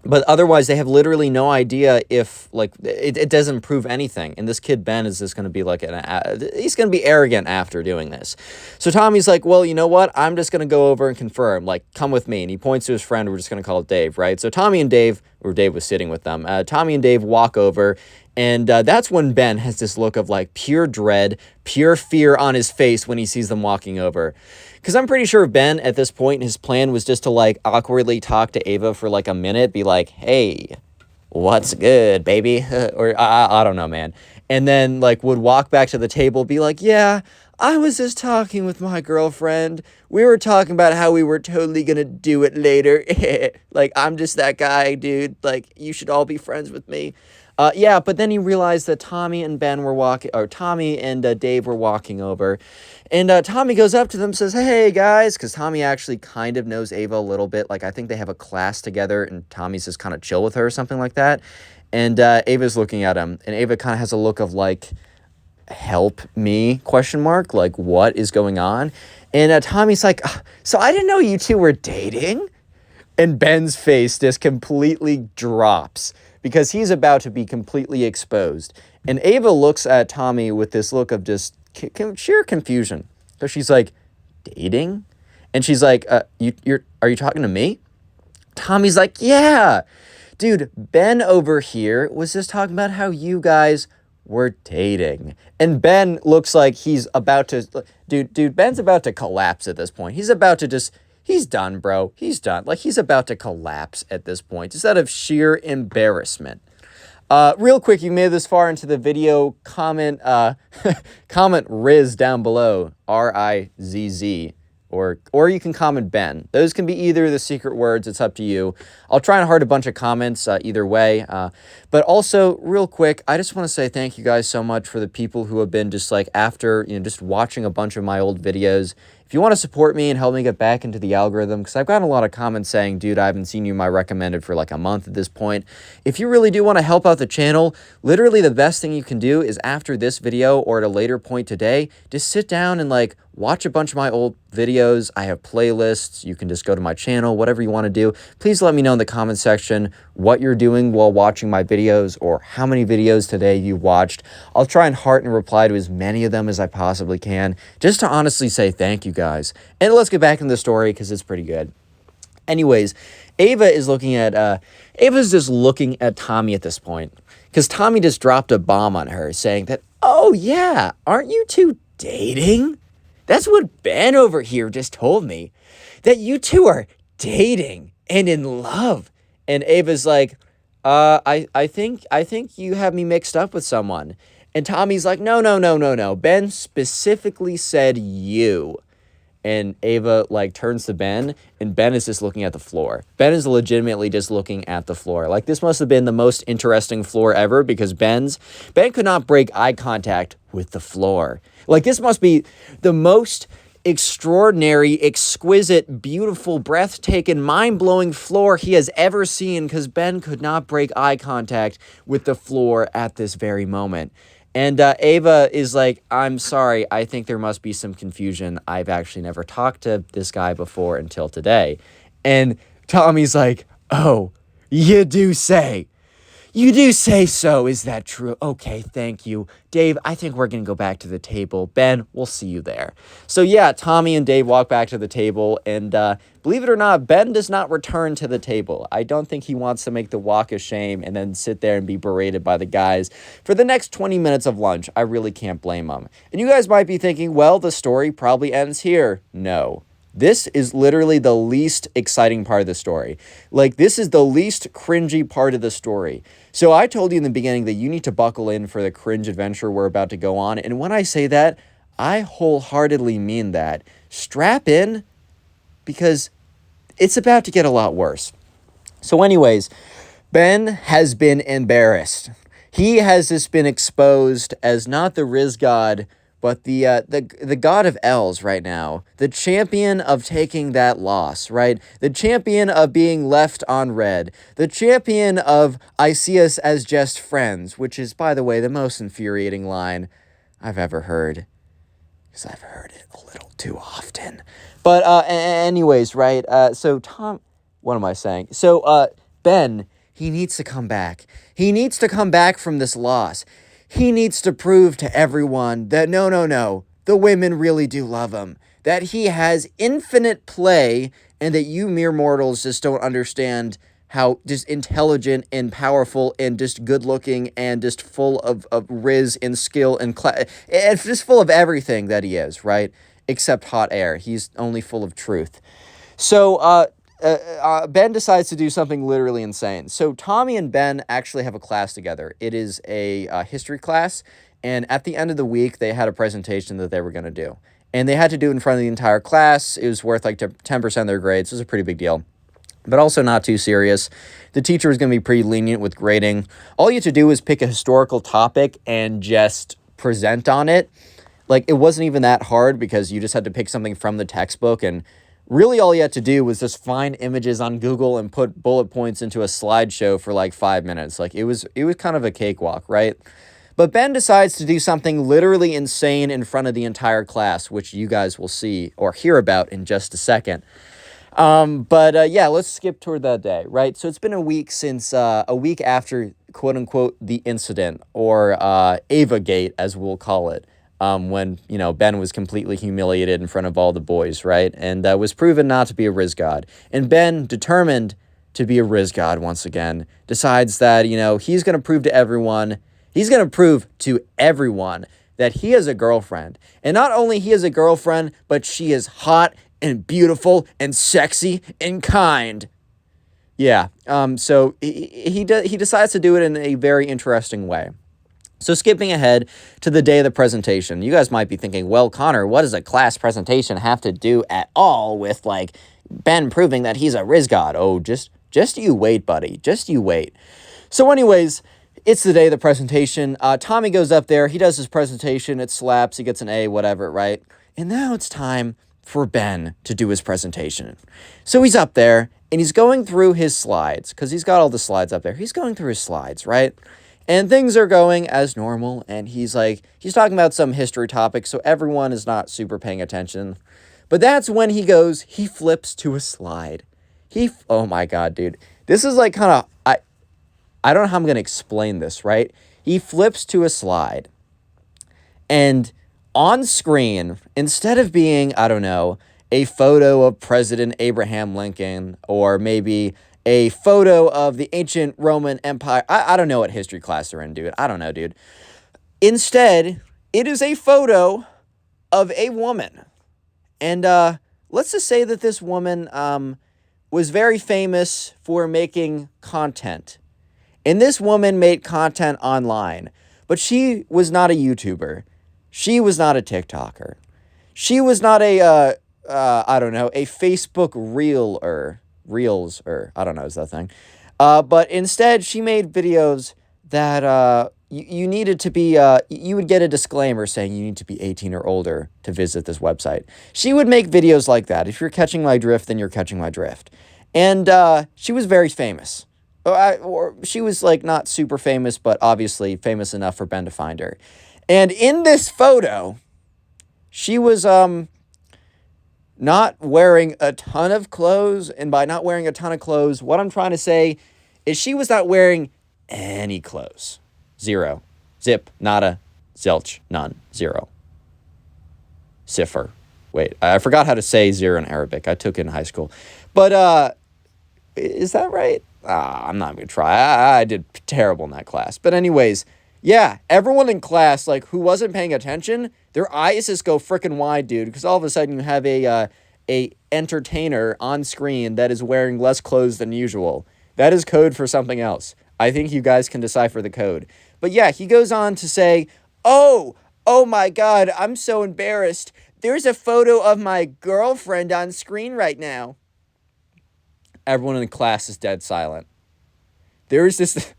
but otherwise, they have literally no idea if, like, it doesn't prove anything. And this kid, Ben, is just going to be, like, he's going to be arrogant after doing this. So Tommy's like, well, you know what? I'm just going to go over and confirm. Like, come with me. And he points to his friend. We're just going to call it Dave, right? So Tommy and Dave, or Dave was sitting with them. Tommy and Dave walk over. And that's when Ben has this look of, like, pure dread, pure fear on his face when he sees them walking over. Because I'm pretty sure Ben, at this point, his plan was just to, like, awkwardly talk to Ava for, like, a minute. Be like, hey, what's good, baby? Or, I don't know, man. And then, like, would walk back to the table, be like, yeah, I was just talking with my girlfriend. We were talking about how we were totally gonna do it later. Like, I'm just that guy, dude. Like, you should all be friends with me. Yeah, but then he realized that Tommy and Ben were walking, or Tommy and Dave were walking over. And Tommy goes up to them and says, hey, guys, because Tommy actually kind of knows Ava a little bit. Like, I think they have a class together, and Tommy's just kind of chill with her or something like that. And Ava's looking at him, and Ava kind of has a look of, like, help me, question mark? Like, what is going on? And Tommy's like, so I didn't know you two were dating? And Ben's face just completely drops, because he's about to be completely exposed. And Ava looks at Tommy with this look of just sheer confusion. So she's like, dating? And she's like, are you talking to me? Tommy's like, yeah. Dude, Ben over here was just talking about how you guys were dating. And Ben looks like he's about to... Dude, Ben's about to collapse at this point. He's about to just... He's done, bro. He's done. Like, he's about to collapse at this point, just out of sheer embarrassment. Real quick, you made this far into the video, comment Riz down below, R-I-Z-Z, or you can comment Ben. Those can be either the secret words. It's up to you. I'll try and heart a bunch of comments either way. But also, real quick, I just want to say thank you guys so much for the people who have been just like after, just watching a bunch of my old videos. If you want to support me and help me get back into the algorithm, because I've gotten a lot of comments saying, dude, I haven't seen you in my recommended for like a month at this point. If you really do want to help out the channel, literally the best thing you can do is after this video or at a later point today, just sit down and like watch a bunch of my old videos. I have playlists. You can just go to my channel, whatever you want to do. Please let me know in the comment section what you're doing while watching my videos or how many videos today you watched. I'll try and heart and reply to as many of them as I possibly can, just to honestly say thank you guys. And let's get back into the story because it's pretty good. Anyways, Ava's just looking at Tommy at this point because Tommy just dropped a bomb on her saying that, oh yeah, aren't you two dating? That's what Ben over here just told me, that you two are dating and in love. And Ava's like, I think you have me mixed up with someone. And Tommy's like, no, no, no, no, no. Ben specifically said you. And Ava like turns to Ben, and Ben is just looking at the floor. Ben is legitimately just looking at the floor. Like, this must have been the most interesting floor ever, because Ben could not break eye contact with the floor. Like, this must be the most extraordinary, exquisite, beautiful, breathtaking, mind-blowing floor he has ever seen, because Ben could not break eye contact with the floor at this very moment. And Ava is like, I'm sorry, I think there must be some confusion. I've actually never talked to this guy before until today. And Tommy's like, oh, you do say. You do say so. Is that true? Okay, thank you. Dave, I think we're going to go back to the table. Ben, we'll see you there. So yeah, Tommy and Dave walk back to the table, and believe it or not, Ben does not return to the table. I don't think he wants to make the walk of shame and then sit there and be berated by the guys for the next 20 minutes of lunch. I really can't blame him. And you guys might be thinking, well, the story probably ends here. No. This is literally the least exciting part of the story. Like, this is the least cringy part of the story. So I told you in the beginning that you need to buckle in for the cringe adventure we're about to go on. And when I say that, I wholeheartedly mean that. Strap in, because it's about to get a lot worse. So anyways, Ben has been embarrassed. He has just been exposed as not the Riz God, but the god of L's right now, the champion of taking that loss, right? The champion of being left on red, the champion of I see us as just friends, which is, by the way, the most infuriating line I've ever heard, because I've heard it a little too often. But anyways, right? So what am I saying? So Ben, he needs to come back. He needs to come back from this loss. He needs to prove to everyone that no, the women really do love him, that he has infinite play, and that you mere mortals just don't understand how just intelligent and powerful and just good looking and just full of riz and skill and just full of everything that he is, right? Except hot air. He's only full of truth. So, Ben decides to do something literally insane. So Tommy and Ben actually have a class together. It is a history class, and at the end of the week, they had a presentation that they were going to do. And they had to do it in front of the entire class. It was worth like 10% of their grades. It was a pretty big deal, but also not too serious. The teacher was going to be pretty lenient with grading. All you had to do was pick a historical topic and just present on it. Like, it wasn't even that hard, because you just had to pick something from the textbook, and really all you had to do was just find images on Google and put bullet points into a slideshow for like 5 minutes. Like, it was kind of a cakewalk, right? But Ben decides to do something literally insane in front of the entire class, which you guys will see or hear about in just a second. Yeah, let's skip toward that day, right? So it's been a week since, a week after, quote unquote, the incident, or Ava-gate, as we'll call it. When, Ben was completely humiliated in front of all the boys, right? And was proven not to be a Riz God. And Ben, determined to be a Riz God once again, decides that, he's going to prove to everyone that he has a girlfriend. And not only he has a girlfriend, but she is hot and beautiful and sexy and kind. Yeah, so he decides to do it in a very interesting way. So skipping ahead to the day of the presentation, you guys might be thinking, well, Connor, what does a class presentation have to do at all with, like, Ben proving that he's a Riz God? Oh, just you wait, buddy. Just you wait. So anyways, it's the day of the presentation. Tommy goes up there. He does his presentation. It slaps. He gets an A, whatever, right? And now it's time for Ben to do his presentation. So he's up there, and he's going through his slides, because he's got all the slides up there. He's going through his slides, right? And things are going as normal, and he's talking about some history topic, so everyone is not super paying attention. But that's when he flips to a slide. Oh my God, dude. This is like kind of, I don't know how I'm going to explain this, right? He flips to a slide, and on screen, instead of being, I don't know, a photo of President Abraham Lincoln, or maybe a photo of the ancient Roman Empire. I don't know what history class they're in, dude. I don't know, dude. Instead, it is a photo of a woman. And let's just say that this woman was very famous for making content. And this woman made content online, but she was not a YouTuber. She was not a TikToker. She was not a, I don't know, a Facebook Reels, I don't know, is that a thing? But instead, she made videos that you needed to be, you would get a disclaimer saying you need to be 18 or older to visit this website. She would make videos like that. If you're catching my drift, then you're catching my drift. And she was very famous. Or she was like not super famous, but obviously famous enough for Ben to find her. And in this photo, she was not wearing a ton of clothes. And by not wearing a ton of clothes, what I'm trying to say is she was not wearing any clothes. Zero. Zip. Nada. Zilch. None. Zero. Sifr. Wait, I forgot how to say zero in Arabic. I took it in high school. But, is that right? I'm not going to try. I did terrible in that class. But anyways, yeah, everyone in class, like, who wasn't paying attention, their eyes just go freaking wide, dude. Because all of a sudden you have a entertainer on screen that is wearing less clothes than usual. That is code for something else. I think you guys can decipher the code. But yeah, he goes on to say, oh my God, I'm so embarrassed. There's a photo of my girlfriend on screen right now. Everyone in the class is dead silent. There's this...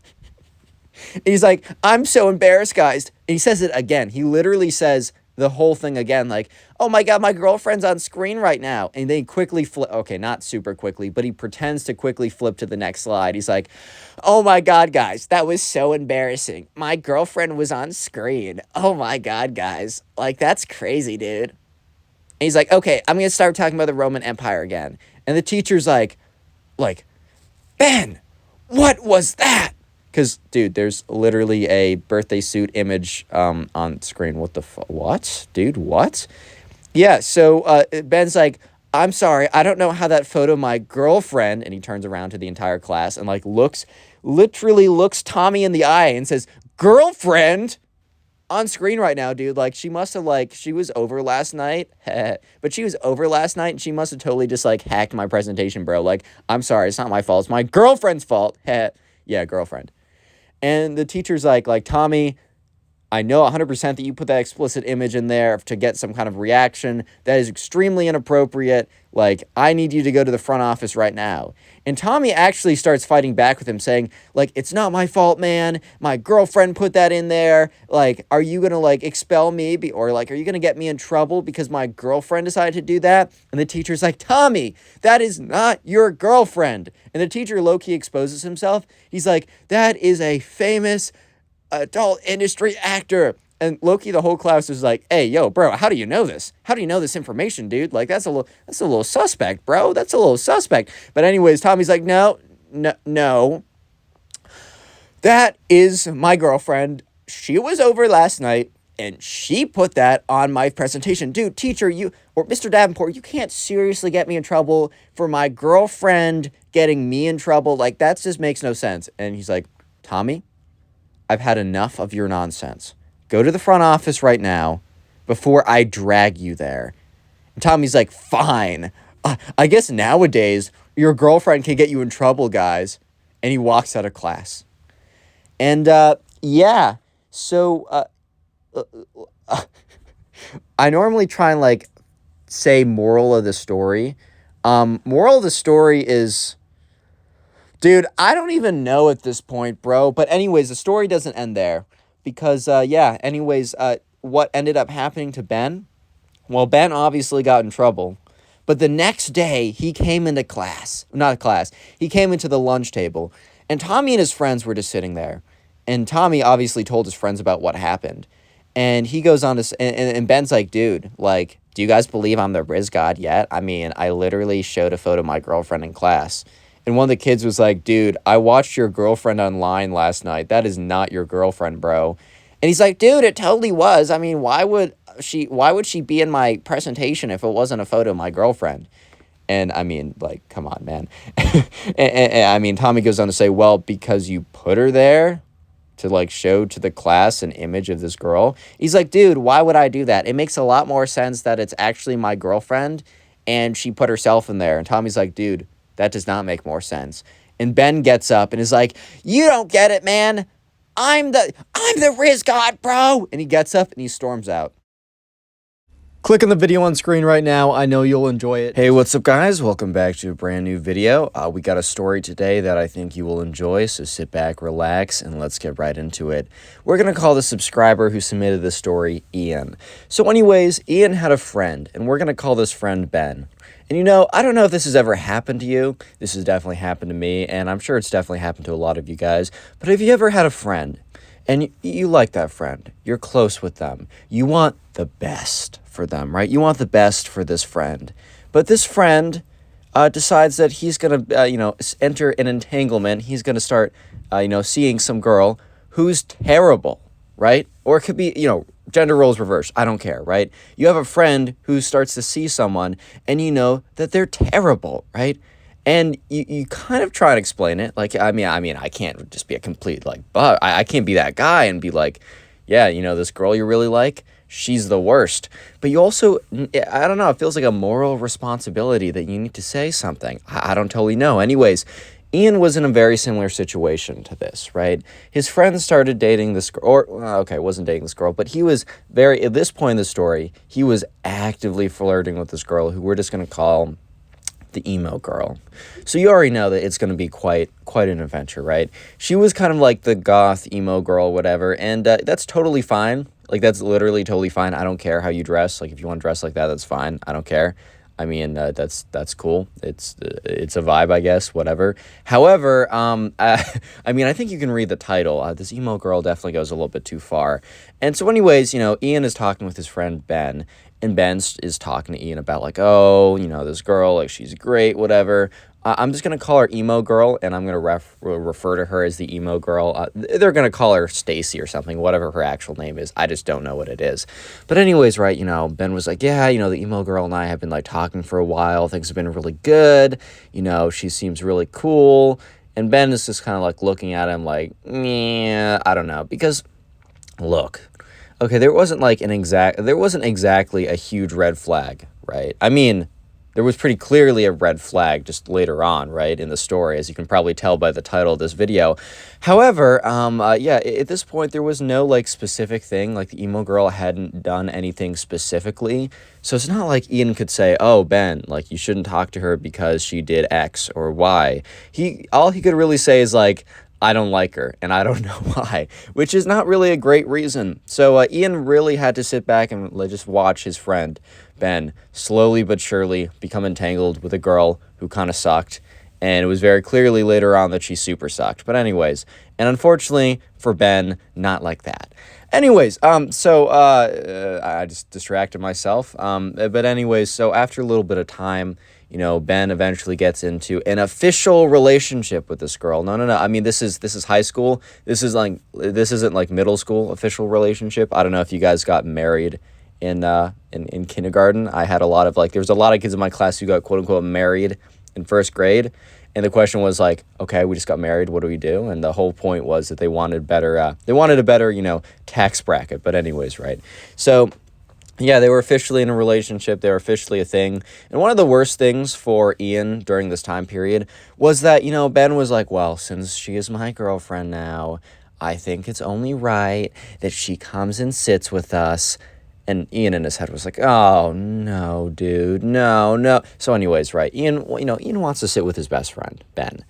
He's like, I'm so embarrassed, guys. And he says it again. He literally says the whole thing again, like, oh my God, my girlfriend's on screen right now. And then he quickly flip, okay, not super quickly, but he pretends to quickly flip to the next slide. He's like, oh my God, guys, that was so embarrassing. My girlfriend was on screen. Oh my God, guys. Like, that's crazy, dude. And he's like, okay, I'm going to start talking about the Roman Empire again. And the teacher's like, Ben, what was that? Because, dude, there's literally a birthday suit image on screen. What? Dude, what? Yeah, so Ben's like, I'm sorry, I don't know how that photo of my girlfriend, and he turns around to the entire class and, like, literally looks Tommy in the eye and says, girlfriend? On screen right now, dude. Like, she must have, like, she was over last night. But she was over last night, and she must have totally just, like, hacked my presentation, bro. Like, I'm sorry, it's not my fault. It's my girlfriend's fault. Yeah, girlfriend. And the teacher's like, Tommy, I know 100% that you put that explicit image in there to get some kind of reaction. That is extremely inappropriate. Like, I need you to go to the front office right now. And Tommy actually starts fighting back with him, saying, like, it's not my fault, man. My girlfriend put that in there. Like, are you going to, like, expel me? Or, like, are you going to get me in trouble because my girlfriend decided to do that? And the teacher's like, Tommy, that is not your girlfriend. And the teacher low-key exposes himself. He's like, that is a famous adult industry actor. And Loki, the whole class is like, hey, yo, bro, how do you know this? How do you know this information, dude? Like, that's a little suspect, bro. That's a little suspect. But anyways, Tommy's like, no. That is my girlfriend. She was over last night, and she put that on my presentation. Dude, teacher, or Mr. Davenport, you can't seriously get me in trouble for my girlfriend getting me in trouble. Like, that just makes no sense. And he's like, Tommy, I've had enough of your nonsense. Go to the front office right now before I drag you there. And Tommy's like, fine. I guess nowadays your girlfriend can get you in trouble, guys. And he walks out of class. And, yeah. So, I normally try and, like, say moral of the story. Moral of the story is... Dude, I don't even know at this point, bro. But anyways, the story doesn't end there. Because, what ended up happening to Ben? Well, Ben obviously got in trouble. But the next day, he came into class. Not class. He came into the lunch table. And Tommy and his friends were just sitting there. And Tommy obviously told his friends about what happened. And he goes on to... And Ben's like, dude, like, do you guys believe I'm the Riz God yet? I mean, I literally showed a photo of my girlfriend in class. And one of the kids was like, dude, I watched your girlfriend online last night. That is not your girlfriend, bro. And he's like, dude, it totally was. I mean, why would she be in my presentation if it wasn't a photo of my girlfriend? And I mean, like, come on, man. and I mean, Tommy goes on to say, well, because you put her there to, like, show to the class an image of this girl. He's like, dude, why would I do that? It makes a lot more sense that it's actually my girlfriend and she put herself in there. And Tommy's like, dude, That does not make more sense. And Ben gets up and is like, you don't get it, man. I'm the Riz God, bro. And he gets up and he storms out. Click on the video on screen right now. I know you'll enjoy it. Hey, what's up, guys? Welcome back to a brand new video. We got a story today that I think you will enjoy, so sit back, relax, and let's get right into it. We're going to call the subscriber who submitted this story Ian. So anyways, Ian had a friend, and we're going to call this friend Ben. And you know, I don't know if this has ever happened to you. This has definitely happened to me, and I'm sure it's definitely happened to a lot of you guys. But have you ever had a friend, and you like that friend, you're close with them, you want the best for them, right? You want the best for this friend. But this friend decides that he's going to, enter an entanglement. He's going to start, seeing some girl who's terrible, right? Or it could be, gender roles reversed. I don't care, right? You have a friend who starts to see someone and you know that they're terrible, right? And you kind of try to explain it. Like, I mean, I can't just be a complete, but I can't be that guy and be like, yeah, this girl you really like, she's the worst. But you also, I don't know, it feels like a moral responsibility that you need to say something. I don't totally know. Anyways, Ian was in a very similar situation to this, right? His friend started dating this girl, wasn't dating this girl, but he was at this point in the story, he was actively flirting with this girl who we're just going to call the emo girl. So you already know that it's going to be quite an adventure, right? She was kind of like the goth emo girl, whatever, and that's totally fine. Like, that's literally totally fine. I don't care how you dress. Like, if you want to dress like that, that's fine. I don't care. I mean, that's cool. It's a vibe, I guess, whatever. However, I think you can read the title. This emo girl definitely goes a little bit too far. And so anyways, Ian is talking with his friend Ben, and Ben is talking to Ian about, like, oh, this girl, like, she's great, whatever. I'm just going to call her emo girl, and I'm going to refer to her as the emo girl. They're going to call her Stacy or something, whatever her actual name is. I just don't know what it is. But anyways, right, Ben was like, yeah, the emo girl and I have been, like, talking for a while. Things have been really good. She seems really cool. And Ben is just kind of, like, looking at him like, yeah, I don't know. Because, look, okay, there wasn't exactly a huge red flag, right? I mean, there was pretty clearly a red flag just later on, right, in the story, as you can probably tell by the title of this video. However, at this point, there was no, specific thing. Like, the emo girl hadn't done anything specifically. So it's not like Ian could say, oh, Ben, like, you shouldn't talk to her because she did X or Y. All he could really say is, like, I don't like her, and I don't know why, which is not really a great reason. So Ian really had to sit back and just watch his friend, Ben, slowly but surely become entangled with a girl who kind of sucked, and it was very clearly later on that she super sucked. But anyways, and unfortunately for Ben, not like that. Anyways, I just distracted myself. But anyways, so after a little bit of time, Ben eventually gets into an official relationship with this girl. No. I mean, this is high school. This isn't like middle school official relationship. I don't know if you guys got married in kindergarten. I had a lot of there was a lot of kids in my class who got quote unquote married in first grade. And the question was like, okay, we just got married. What do we do? And the whole point was that they wanted a better, tax bracket. But anyways, right. So yeah, they were officially in a relationship. They were officially a thing. And one of the worst things for Ian during this time period was that, Ben was like, well, since she is my girlfriend now, I think it's only right that she comes and sits with us. And Ian in his head was like, oh, no, dude, no. So anyways, right, Ian wants to sit with his best friend, Ben.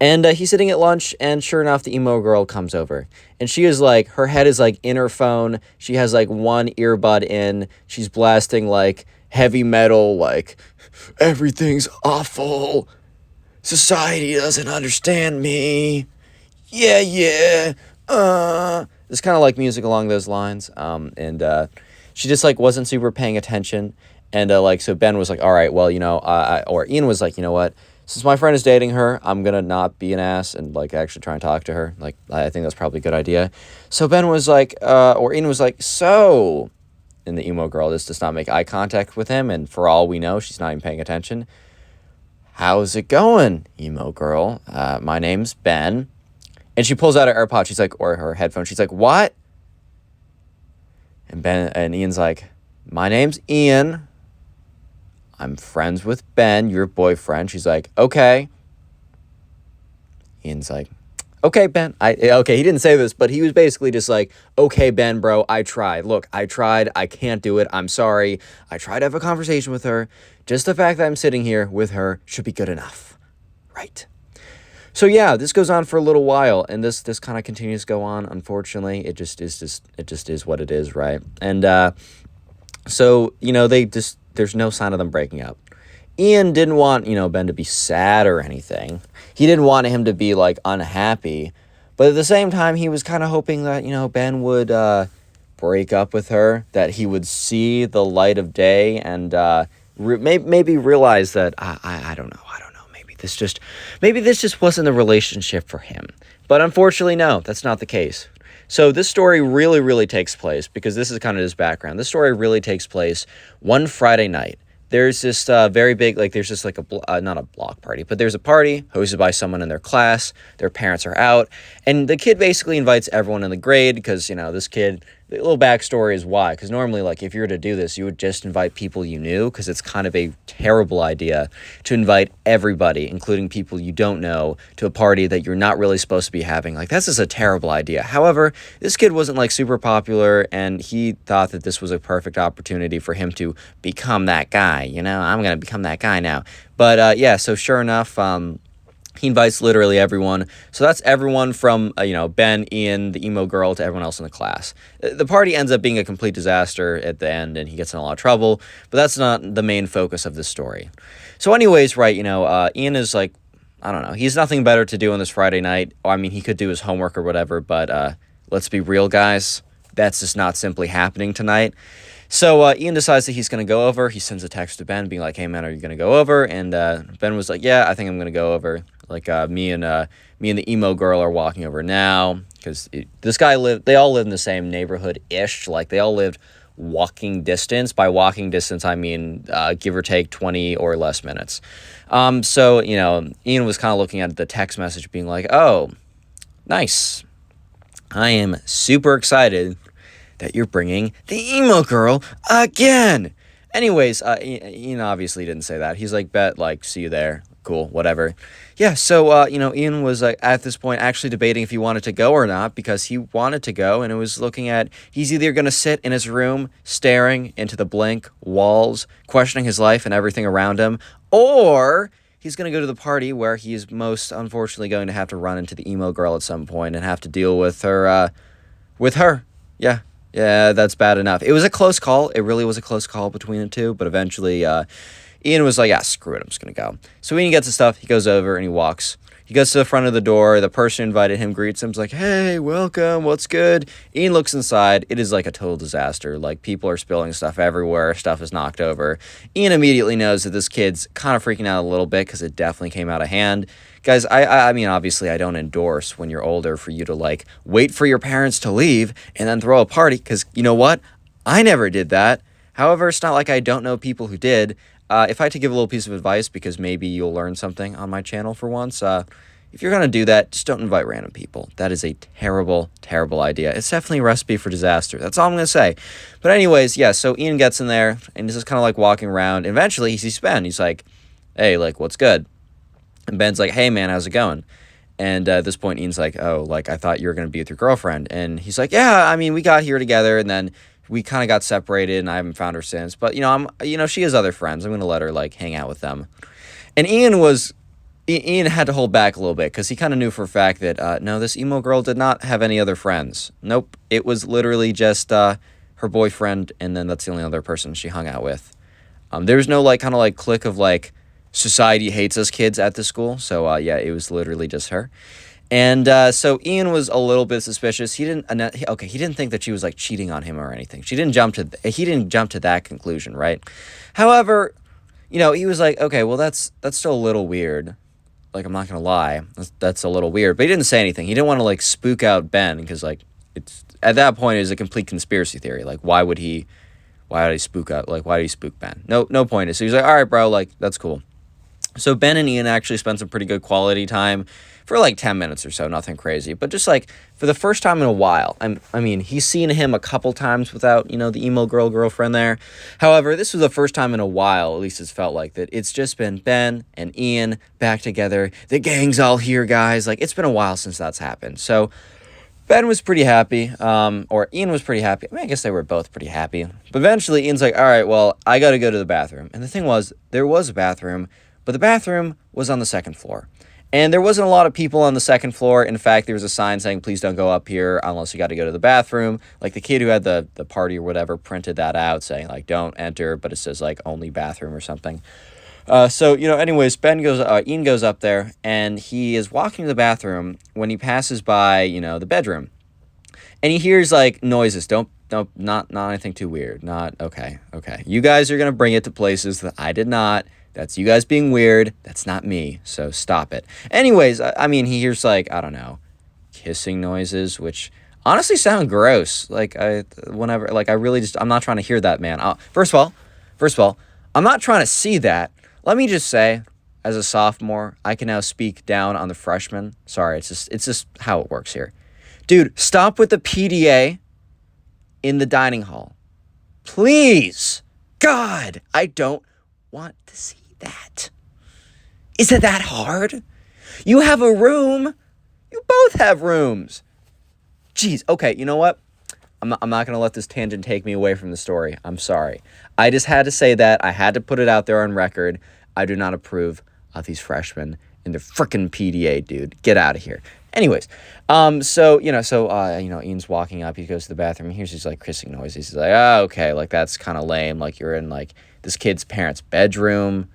And he's sitting at lunch, and sure enough, the emo girl comes over. And she is like, her head is like in her phone. She has like one earbud in. She's blasting like heavy metal, like, everything's awful. Society doesn't understand me. Yeah. It's kind of like music along those lines. She just wasn't super paying attention. And so Ben was like, all right, well, or Ian was like, you know what? Since my friend is dating her, I'm going to not be an ass and actually try and talk to her. I think that's probably a good idea. So Ben was like, or Ian was like, so, and the emo girl just does not make eye contact with him. And for all we know, she's not even paying attention. How's it going, emo girl? My name's Ben. And she pulls out her AirPod. She's like, or her headphone. She's like, what? And Ian's like, my name's Ian. I'm friends with Ben, your boyfriend. She's like, okay. Ian's like, okay, Ben. Okay, he didn't say this, but he was basically just like, okay, Ben, bro, I tried. Look, I tried. I can't do it. I'm sorry. I tried to have a conversation with her. Just the fact that I'm sitting here with her should be good enough. Right. So yeah, this goes on for a little while, and this kind of continues to go on. Unfortunately, it just is what it is, right? And so there's no sign of them breaking up. Ian didn't want Ben to be sad or anything. He didn't want him to be like unhappy, but at the same time, he was kind of hoping that Ben would break up with her, that he would see the light of day, and maybe realize that I don't know. Maybe this just wasn't the relationship for him. But unfortunately, no, that's not the case. So this story really, really takes place, because this is kind of his background. This story really takes place one Friday night. There's this very big, there's just not a block party, but there's a party hosted by someone in their class. Their parents are out, and the kid basically invites everyone in the grade, because, this kid, the little backstory is why. Because normally, if you were to do this, you would just invite people you knew, because it's kind of a terrible idea to invite everybody, including people you don't know, to a party that you're not really supposed to be having. That's just a terrible idea. However, this kid wasn't, super popular, and he thought that this was a perfect opportunity for him to become that guy. I'm going to become that guy now. But, yeah, so sure enough, he invites literally everyone. So that's everyone from, Ben, Ian, the emo girl, to everyone else in the class. The party ends up being a complete disaster at the end, and he gets in a lot of trouble. But that's not the main focus of this story. So anyways, right, Ian is I don't know. He's nothing better to do on this Friday night. I mean, he could do his homework or whatever, but let's be real, guys. That's just not simply happening tonight. So Ian decides that he's going to go over. He sends a text to Ben being like, hey, man, are you going to go over? And Ben was like, yeah, I think I'm going to go over. Me and the emo girl are walking over now, because they all live in the same neighborhood-ish. They all lived walking distance. By walking distance, I mean give or take 20 or less minutes. So, Ian was kind of looking at the text message being like, oh, nice. I am super excited that you're bringing the emo girl again. Anyways, Ian obviously didn't say that. He's like, bet, see you there. Cool, whatever. Yeah, so, Ian was at this point actually debating if he wanted to go or not, because he wanted to go, and it was looking at, he's either going to sit in his room staring into the blank walls, questioning his life and everything around him, or he's going to go to the party where he is most unfortunately going to have to run into the emo girl at some point and have to deal with her, Yeah. Yeah, that's bad enough. It was a close call. It really was a close call between the two, but eventually, Ian was like, yeah, screw it, I'm just going to go. So Ian gets his stuff, he goes over, and he walks. He goes to the front of the door, the person who invited him greets him, is like, hey, welcome, what's good? Ian looks inside, it is a total disaster. People are spilling stuff everywhere, stuff is knocked over. Ian immediately knows that this kid's kind of freaking out a little bit, because it definitely came out of hand. Guys, I mean, obviously, I don't endorse when you're older for you to, wait for your parents to leave and then throw a party, because you know what? I never did that. However, it's not like I don't know people who did. If I had to give a little piece of advice, because maybe you'll learn something on my channel for once, if you're going to do that, just don't invite random people. That is a terrible, terrible idea. It's definitely a recipe for disaster. That's all I'm going to say. But anyways, yeah, so Ian gets in there, and he's just kind of walking around. And eventually, he sees Ben. He's like, hey, what's good? And Ben's like, hey, man, how's it going? And at this point, Ian's like, oh, I thought you were going to be with your girlfriend. And he's like, yeah, I mean, we got here together, and then we kind of got separated, and I haven't found her since. But, she has other friends. I'm going to let her, hang out with them. And Ian had to hold back a little bit, because he kind of knew for a fact that, no, this emo girl did not have any other friends. Nope. It was literally just her boyfriend, and then that's the only other person she hung out with. There was no, clique of, society hates us kids at the school. So, yeah, it was literally just her. And so Ian was a little bit suspicious. He didn't think that she was cheating on him or anything. He didn't jump to that conclusion, right? However, he was like, okay, well that's still a little weird. I'm not gonna lie, that's a little weird. But he didn't say anything. He didn't want to spook out Ben, because it's at that point it was a complete conspiracy theory. Why would he spook out? Why did he spook Ben? No point. So he's like, all right, bro, that's cool. So Ben and Ian actually spent some pretty good quality time. for like 10 minutes or so, nothing crazy. But just like for the first time in a while, I mean, he's seen him a couple times without, you know, the emo girlfriend there. However, this was the first time in a while, at least it's felt like, that it's just been Ben and Ian back together. The gang's all here, guys. Like, it's been a while since that's happened. So Ben was pretty happy, or Ian was pretty happy. I mean, I guess they were both pretty happy. But eventually, Ian's like, all right, well, I got to go to the bathroom. And the thing was, there was a bathroom, but the bathroom was on the second floor. And there wasn't a lot of people on the second floor. In fact, there was a sign saying, please don't go up here unless you got to go to the bathroom. Like, the kid who had the party or whatever printed that out saying, like, don't enter, but it says, like, only bathroom or something. So, you know, anyways, Ian goes up there, and he is walking to the bathroom when he passes by, you know, the bedroom. And he hears, like, noises. Not anything too weird. Okay. You guys are going to bring it to places that I did not. That's you guys being weird. That's not me. So stop it. Anyways, I mean, he hears, like, I don't know, kissing noises, which honestly sound gross. Like, I'm not trying to hear that, man. First of all, I'm not trying to see that. Let me just say, as a sophomore, I can now speak down on the freshmen. Sorry, it's just how it works here. Dude, stop with the PDA in the dining hall. Please. God, I don't want to see that. Is it that hard? You have a room. You both have rooms. Jeez, okay, you know what? I'm not going to let this tangent take me away from the story. I'm sorry. I just had to say that. I had to put it out there on record. I do not approve of these freshmen in their frickin' PDA, dude. Get out of here. Anyways, Ian's walking up. He goes to the bathroom. He hears these, like, kissing noises. He's like, oh, okay, like, that's kind of lame. Like, you're in, like, this kid's parents' bedroom.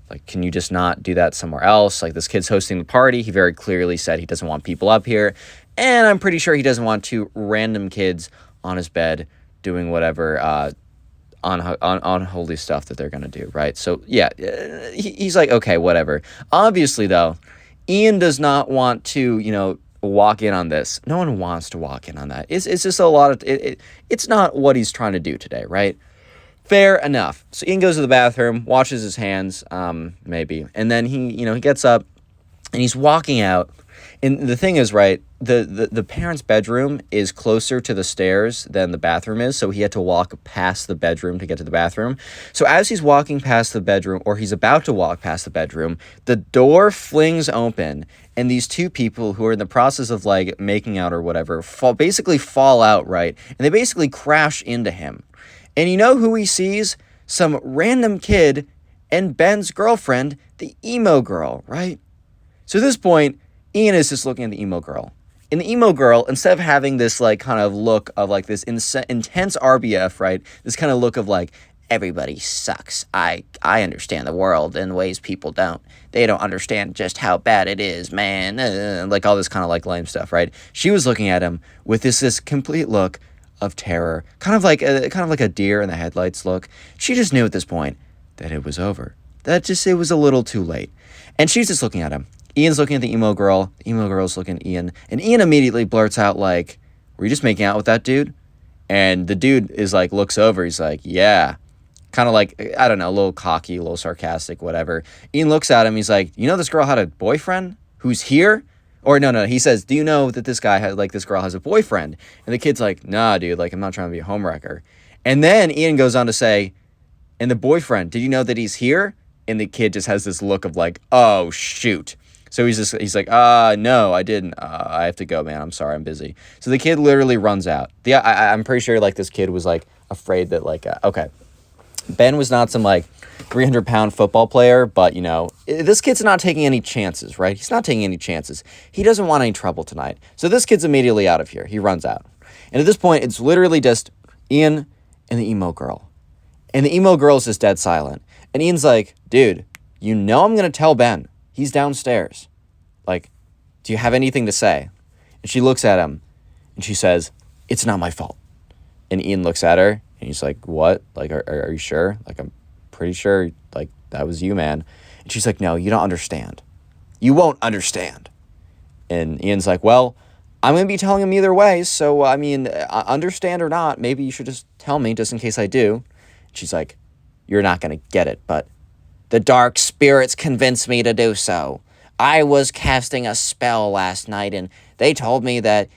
Like, can you just not do that somewhere else? Like, this kid's hosting the party. He very clearly said he doesn't want people up here. And I'm pretty sure he doesn't want two random kids on his bed doing whatever unholy stuff that they're going to do, right? So, yeah, he's like, okay, whatever. Obviously, though, Ian does not want to, you know, walk in on this. No one wants to walk in on that. It's just a lot of... it's not what he's trying to do today, right? Fair enough. So Ian goes to the bathroom, washes his hands, maybe. And then he gets up, and he's walking out. And the thing is, right, the parents' bedroom is closer to the stairs than the bathroom is, so he had to walk past the bedroom to get to the bathroom. So as he's walking past the bedroom, or he's about to walk past the bedroom, the door flings open, and these two people who are in the process of, like, making out or whatever basically fall out, right? And they basically crash into him. And you know who he sees? Some random kid and Ben's girlfriend, the emo girl, right? So at this point, Ian is just looking at the emo girl. And the emo girl, instead of having this, like, kind of look of, like, this intense RBF, right? This kind of look of, like, everybody sucks. I understand the world in ways people don't. They don't understand just how bad it is, man. Like, all this kind of, like, lame stuff, right? She was looking at him with this complete look of terror. Kind of like a deer in the headlights look. She just knew at this point that it was over. It was a little too late. And she's just looking at him. Ian's looking at the emo girl. The emo girl's looking at Ian. And Ian immediately blurts out, like, were you just making out with that dude? And the dude is like, looks over. He's like, yeah. Kind of like, I don't know, a little cocky, a little sarcastic, whatever. Ian looks at him. He's like, you know this girl had a boyfriend who's here? Or no. He says, do you know that this girl has a boyfriend? And the kid's like, nah, dude, like, I'm not trying to be a homewrecker. And then Ian goes on to say, and the boyfriend, did you know that he's here? And the kid just has this look of like, oh, shoot. So he's like, no, I didn't. I have to go, man. I'm sorry. I'm busy. So the kid literally runs out. I'm pretty sure, like, this kid was, like, afraid that, like, okay. Ben was not some, like, 300-pound football player, but, you know, this kid's not taking any chances, right? He's not taking any chances. He doesn't want any trouble tonight. So this kid's immediately out of here. He runs out. And at this point, it's literally just Ian and the emo girl. And the emo girl's just dead silent. And Ian's like, dude, you know I'm going to tell Ben. He's downstairs. Like, do you have anything to say? And she looks at him, and she says, it's not my fault. And Ian looks at her, and he's like, what? Like, are you sure? Like, I'm pretty sure, like, that was you, man. And she's like, no, you don't understand. You won't understand. And Ian's like, well, I'm going to be telling him either way, so, I mean, understand or not, maybe you should just tell me, just in case I do. And she's like, you're not going to get it, but the dark spirits convince me to do so. I was casting a spell last night, and they told me that,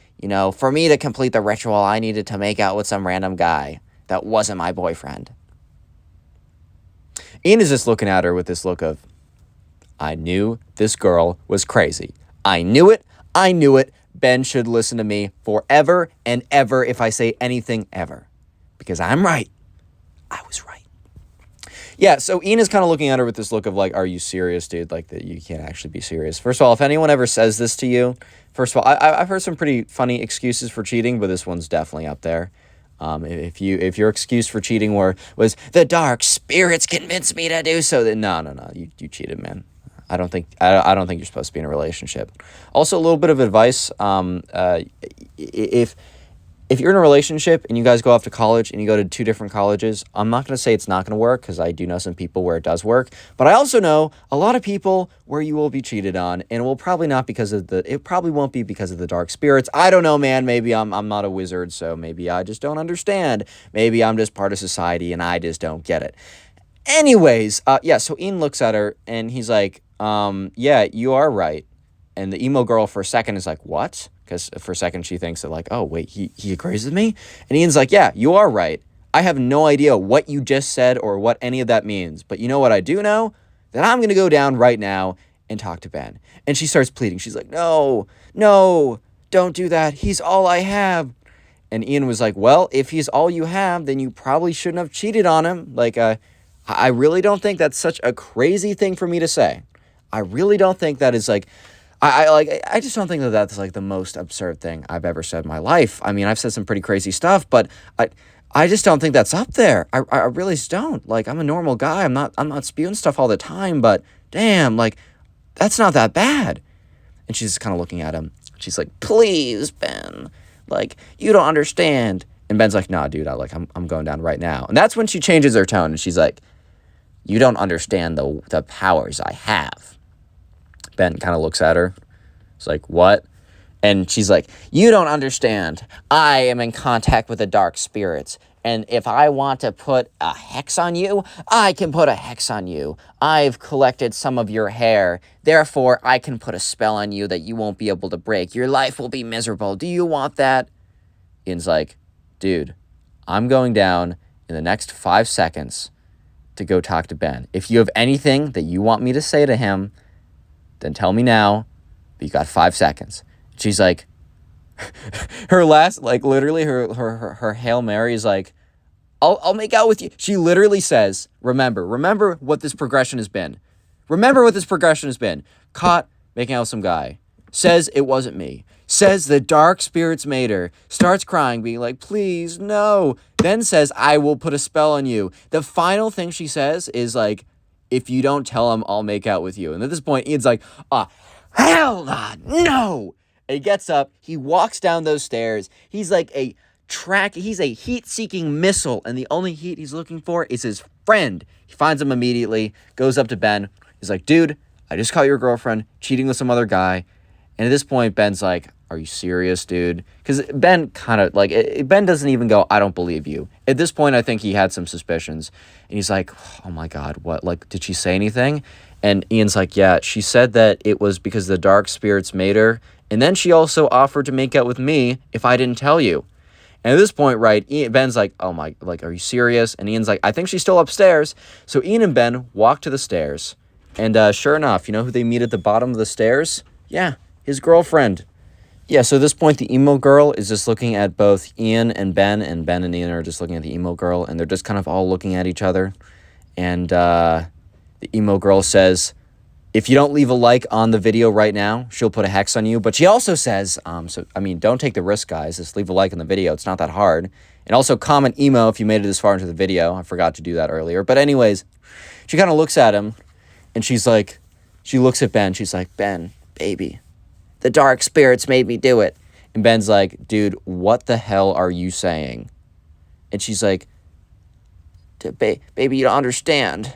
for me to complete the ritual, I needed to make out with some random guy that wasn't my boyfriend. Ian is just looking at her with this look of, I knew this girl was crazy. I knew it. I knew it. Ben should listen to me forever and ever if I say anything ever. Because I'm right. I was right. Yeah, so Ian is kind of looking at her with this look of like, are you serious, dude? Like, that you can't actually be serious. First of all, if anyone ever says this to you, first of all, I've heard some pretty funny excuses for cheating, but this one's definitely up there. If your excuse for cheating was the dark spirits convinced me to do so, then no, you cheated, man. I don't think you're supposed to be in a relationship. Also, a little bit of advice: if you're in a relationship and you guys go off to college and you go to 2 different colleges, I'm not going to say it's not going to work, because I do know some people where it does work. But I also know a lot of people where you will be cheated on, and it will probably not it probably won't be because of the dark spirits. I don't know, man. Maybe I'm not a wizard, so maybe I just don't understand. Maybe I'm just part of society and I just don't get it. Anyways, so Ian looks at her and he's like, yeah, you are right. And the emo girl for a second is like, what? Because for a second she thinks that like, oh, wait, he agrees with me? And Ian's like, yeah, you are right. I have no idea what you just said or what any of that means. But you know what I do know? That I'm going to go down right now and talk to Ben. And she starts pleading. She's like, no, don't do that. He's all I have. And Ian was like, well, if he's all you have, then you probably shouldn't have cheated on him. Like, I really don't think that's such a crazy thing for me to say. I really don't think that is like... I just don't think that that's like the most absurd thing I've ever said in my life. I mean, I've said some pretty crazy stuff, but I just don't think that's up there. I really just don't. Like, I'm a normal guy. I'm not spewing stuff all the time, but damn, like, that's not that bad. And she's kind of looking at him. She's like, please, Ben, like, you don't understand. And Ben's like, nah, dude, I'm going down right now. And that's when she changes her tone and she's like, you don't understand the powers I have. Ben kind of looks at her. It's like, what? And she's like, you don't understand. I am in contact with the dark spirits. And if I want to put a hex on you, I can put a hex on you. I've collected some of your hair. Therefore, I can put a spell on you that you won't be able to break. Your life will be miserable. Do you want that? Ian's like, dude, I'm going down in the next 5 seconds to go talk to Ben. If you have anything that you want me to say to him, then tell me now, but you got 5 seconds. She's like, her last, like, literally her Hail Mary is like, I'll make out with you. She literally says, remember what this progression has been. Remember what this progression has been. Caught making out with some guy. Says it wasn't me. Says the dark spirits made her. Starts crying, being like, please, no. Then says, I will put a spell on you. The final thing she says is like, if you don't tell him, I'll make out with you. And at this point, Ian's like, hell no. And he gets up. He walks down those stairs. He's like he's a heat-seeking missile. And the only heat he's looking for is his friend. He finds him immediately, goes up to Ben. He's like, dude, I just caught your girlfriend cheating with some other guy. And at this point, Ben's like, are you serious, dude? Because Ben kind of, like, Ben doesn't even go, I don't believe you. At this point, I think he had some suspicions. And he's like, oh my God, what? Like, did she say anything? And Ian's like, yeah, she said that it was because the dark spirits made her. And then she also offered to make out with me if I didn't tell you. And at this point, right, Ben's like, oh my, like, are you serious? And Ian's like, I think she's still upstairs. So Ian and Ben walk to the stairs. And sure enough, you know who they meet at the bottom of the stairs? Yeah, his girlfriend. Yeah, so at this point, the emo girl is just looking at both Ian and Ben and Ian are just looking at the emo girl, and they're just kind of all looking at each other. And the emo girl says, if you don't leave a like on the video right now, she'll put a hex on you. But she also says, don't take the risk, guys. Just leave a like on the video. It's not that hard. And also comment emo if you made it this far into the video. I forgot to do that earlier. But anyways, she kind of looks at him, and she's like, she looks at Ben. She's like, Ben, baby, the dark spirits made me do it. And Ben's like, dude, what the hell are you saying? And she's like, baby, you don't understand.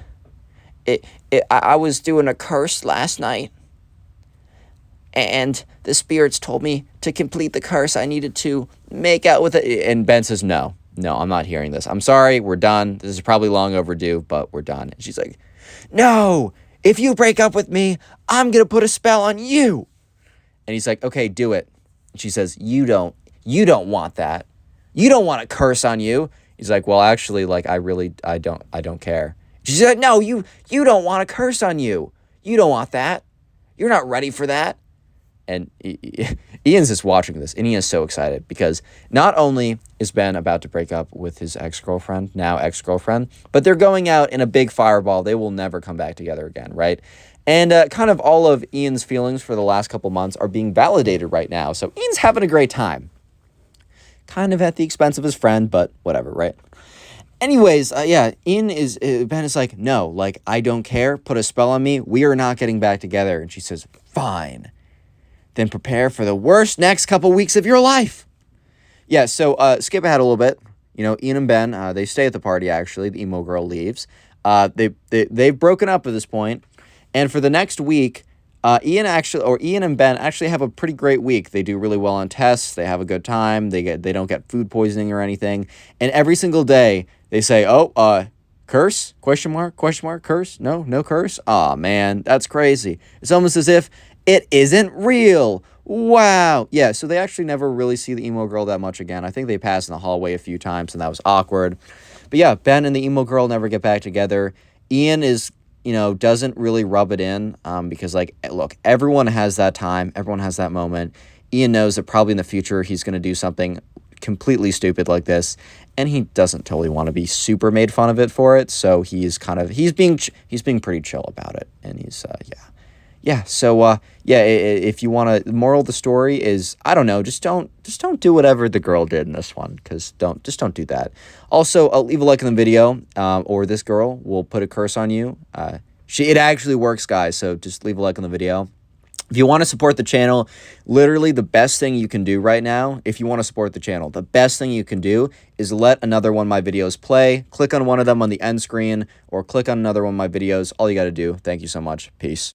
I was doing a curse last night. And the spirits told me to complete the curse. I needed to make out with it. And Ben says, no, I'm not hearing this. I'm sorry, we're done. This is probably long overdue, but we're done. And she's like, no, if you break up with me, I'm going to put a spell on you. And he's like, okay, do it. And she says, you don't want that. You don't want a curse on you. He's like, well, actually, like, I don't care. She's like, no, you don't want a curse on you. You don't want that. You're not ready for that. And Ian's just watching this, and he is so excited because not only is Ben about to break up with his now ex-girlfriend, but they're going out in a big fireball. They will never come back together again, right? And kind of all of Ian's feelings for the last couple months are being validated right now. So Ian's having a great time. Kind of at the expense of his friend, but whatever, right? Anyways, Ben is like, no, like, I don't care. Put a spell on me. We are not getting back together. And she says, fine. Then prepare for the worst next couple weeks of your life. Yeah, so skip ahead a little bit. You know, Ian and Ben, they stay at the party, actually. The emo girl leaves. They've broken up at this point. And for the next week, Ian and Ben actually have a pretty great week. They do really well on tests. They have a good time. They don't get food poisoning or anything. And every single day they say, curse? Question mark? Curse? No curse? Aw, man, that's crazy. It's almost as if it isn't real. Wow. Yeah, so they actually never really see the emo girl that much again. I think they passed in the hallway a few times, and that was awkward. But yeah, Ben and the emo girl never get back together. Ian is, doesn't really rub it in because, like, look, everyone has that time. Everyone has that moment. Ian knows that probably in the future he's going to do something completely stupid like this, and he doesn't totally want to be super made fun of it for it. So he's being pretty chill about it, and he's if you want to, the moral of the story is, I don't know, just don't do whatever the girl did in this one, because don't do that. Also, leave a like in the video, or this girl will put a curse on you. It actually works, guys, so just leave a like on the video. If you want to support the channel, literally the best thing you can do right now, if you want to support the channel, the best thing you can do is let another one of my videos play. Click on one of them on the end screen, or click on another one of my videos. All you got to do. Thank you so much. Peace.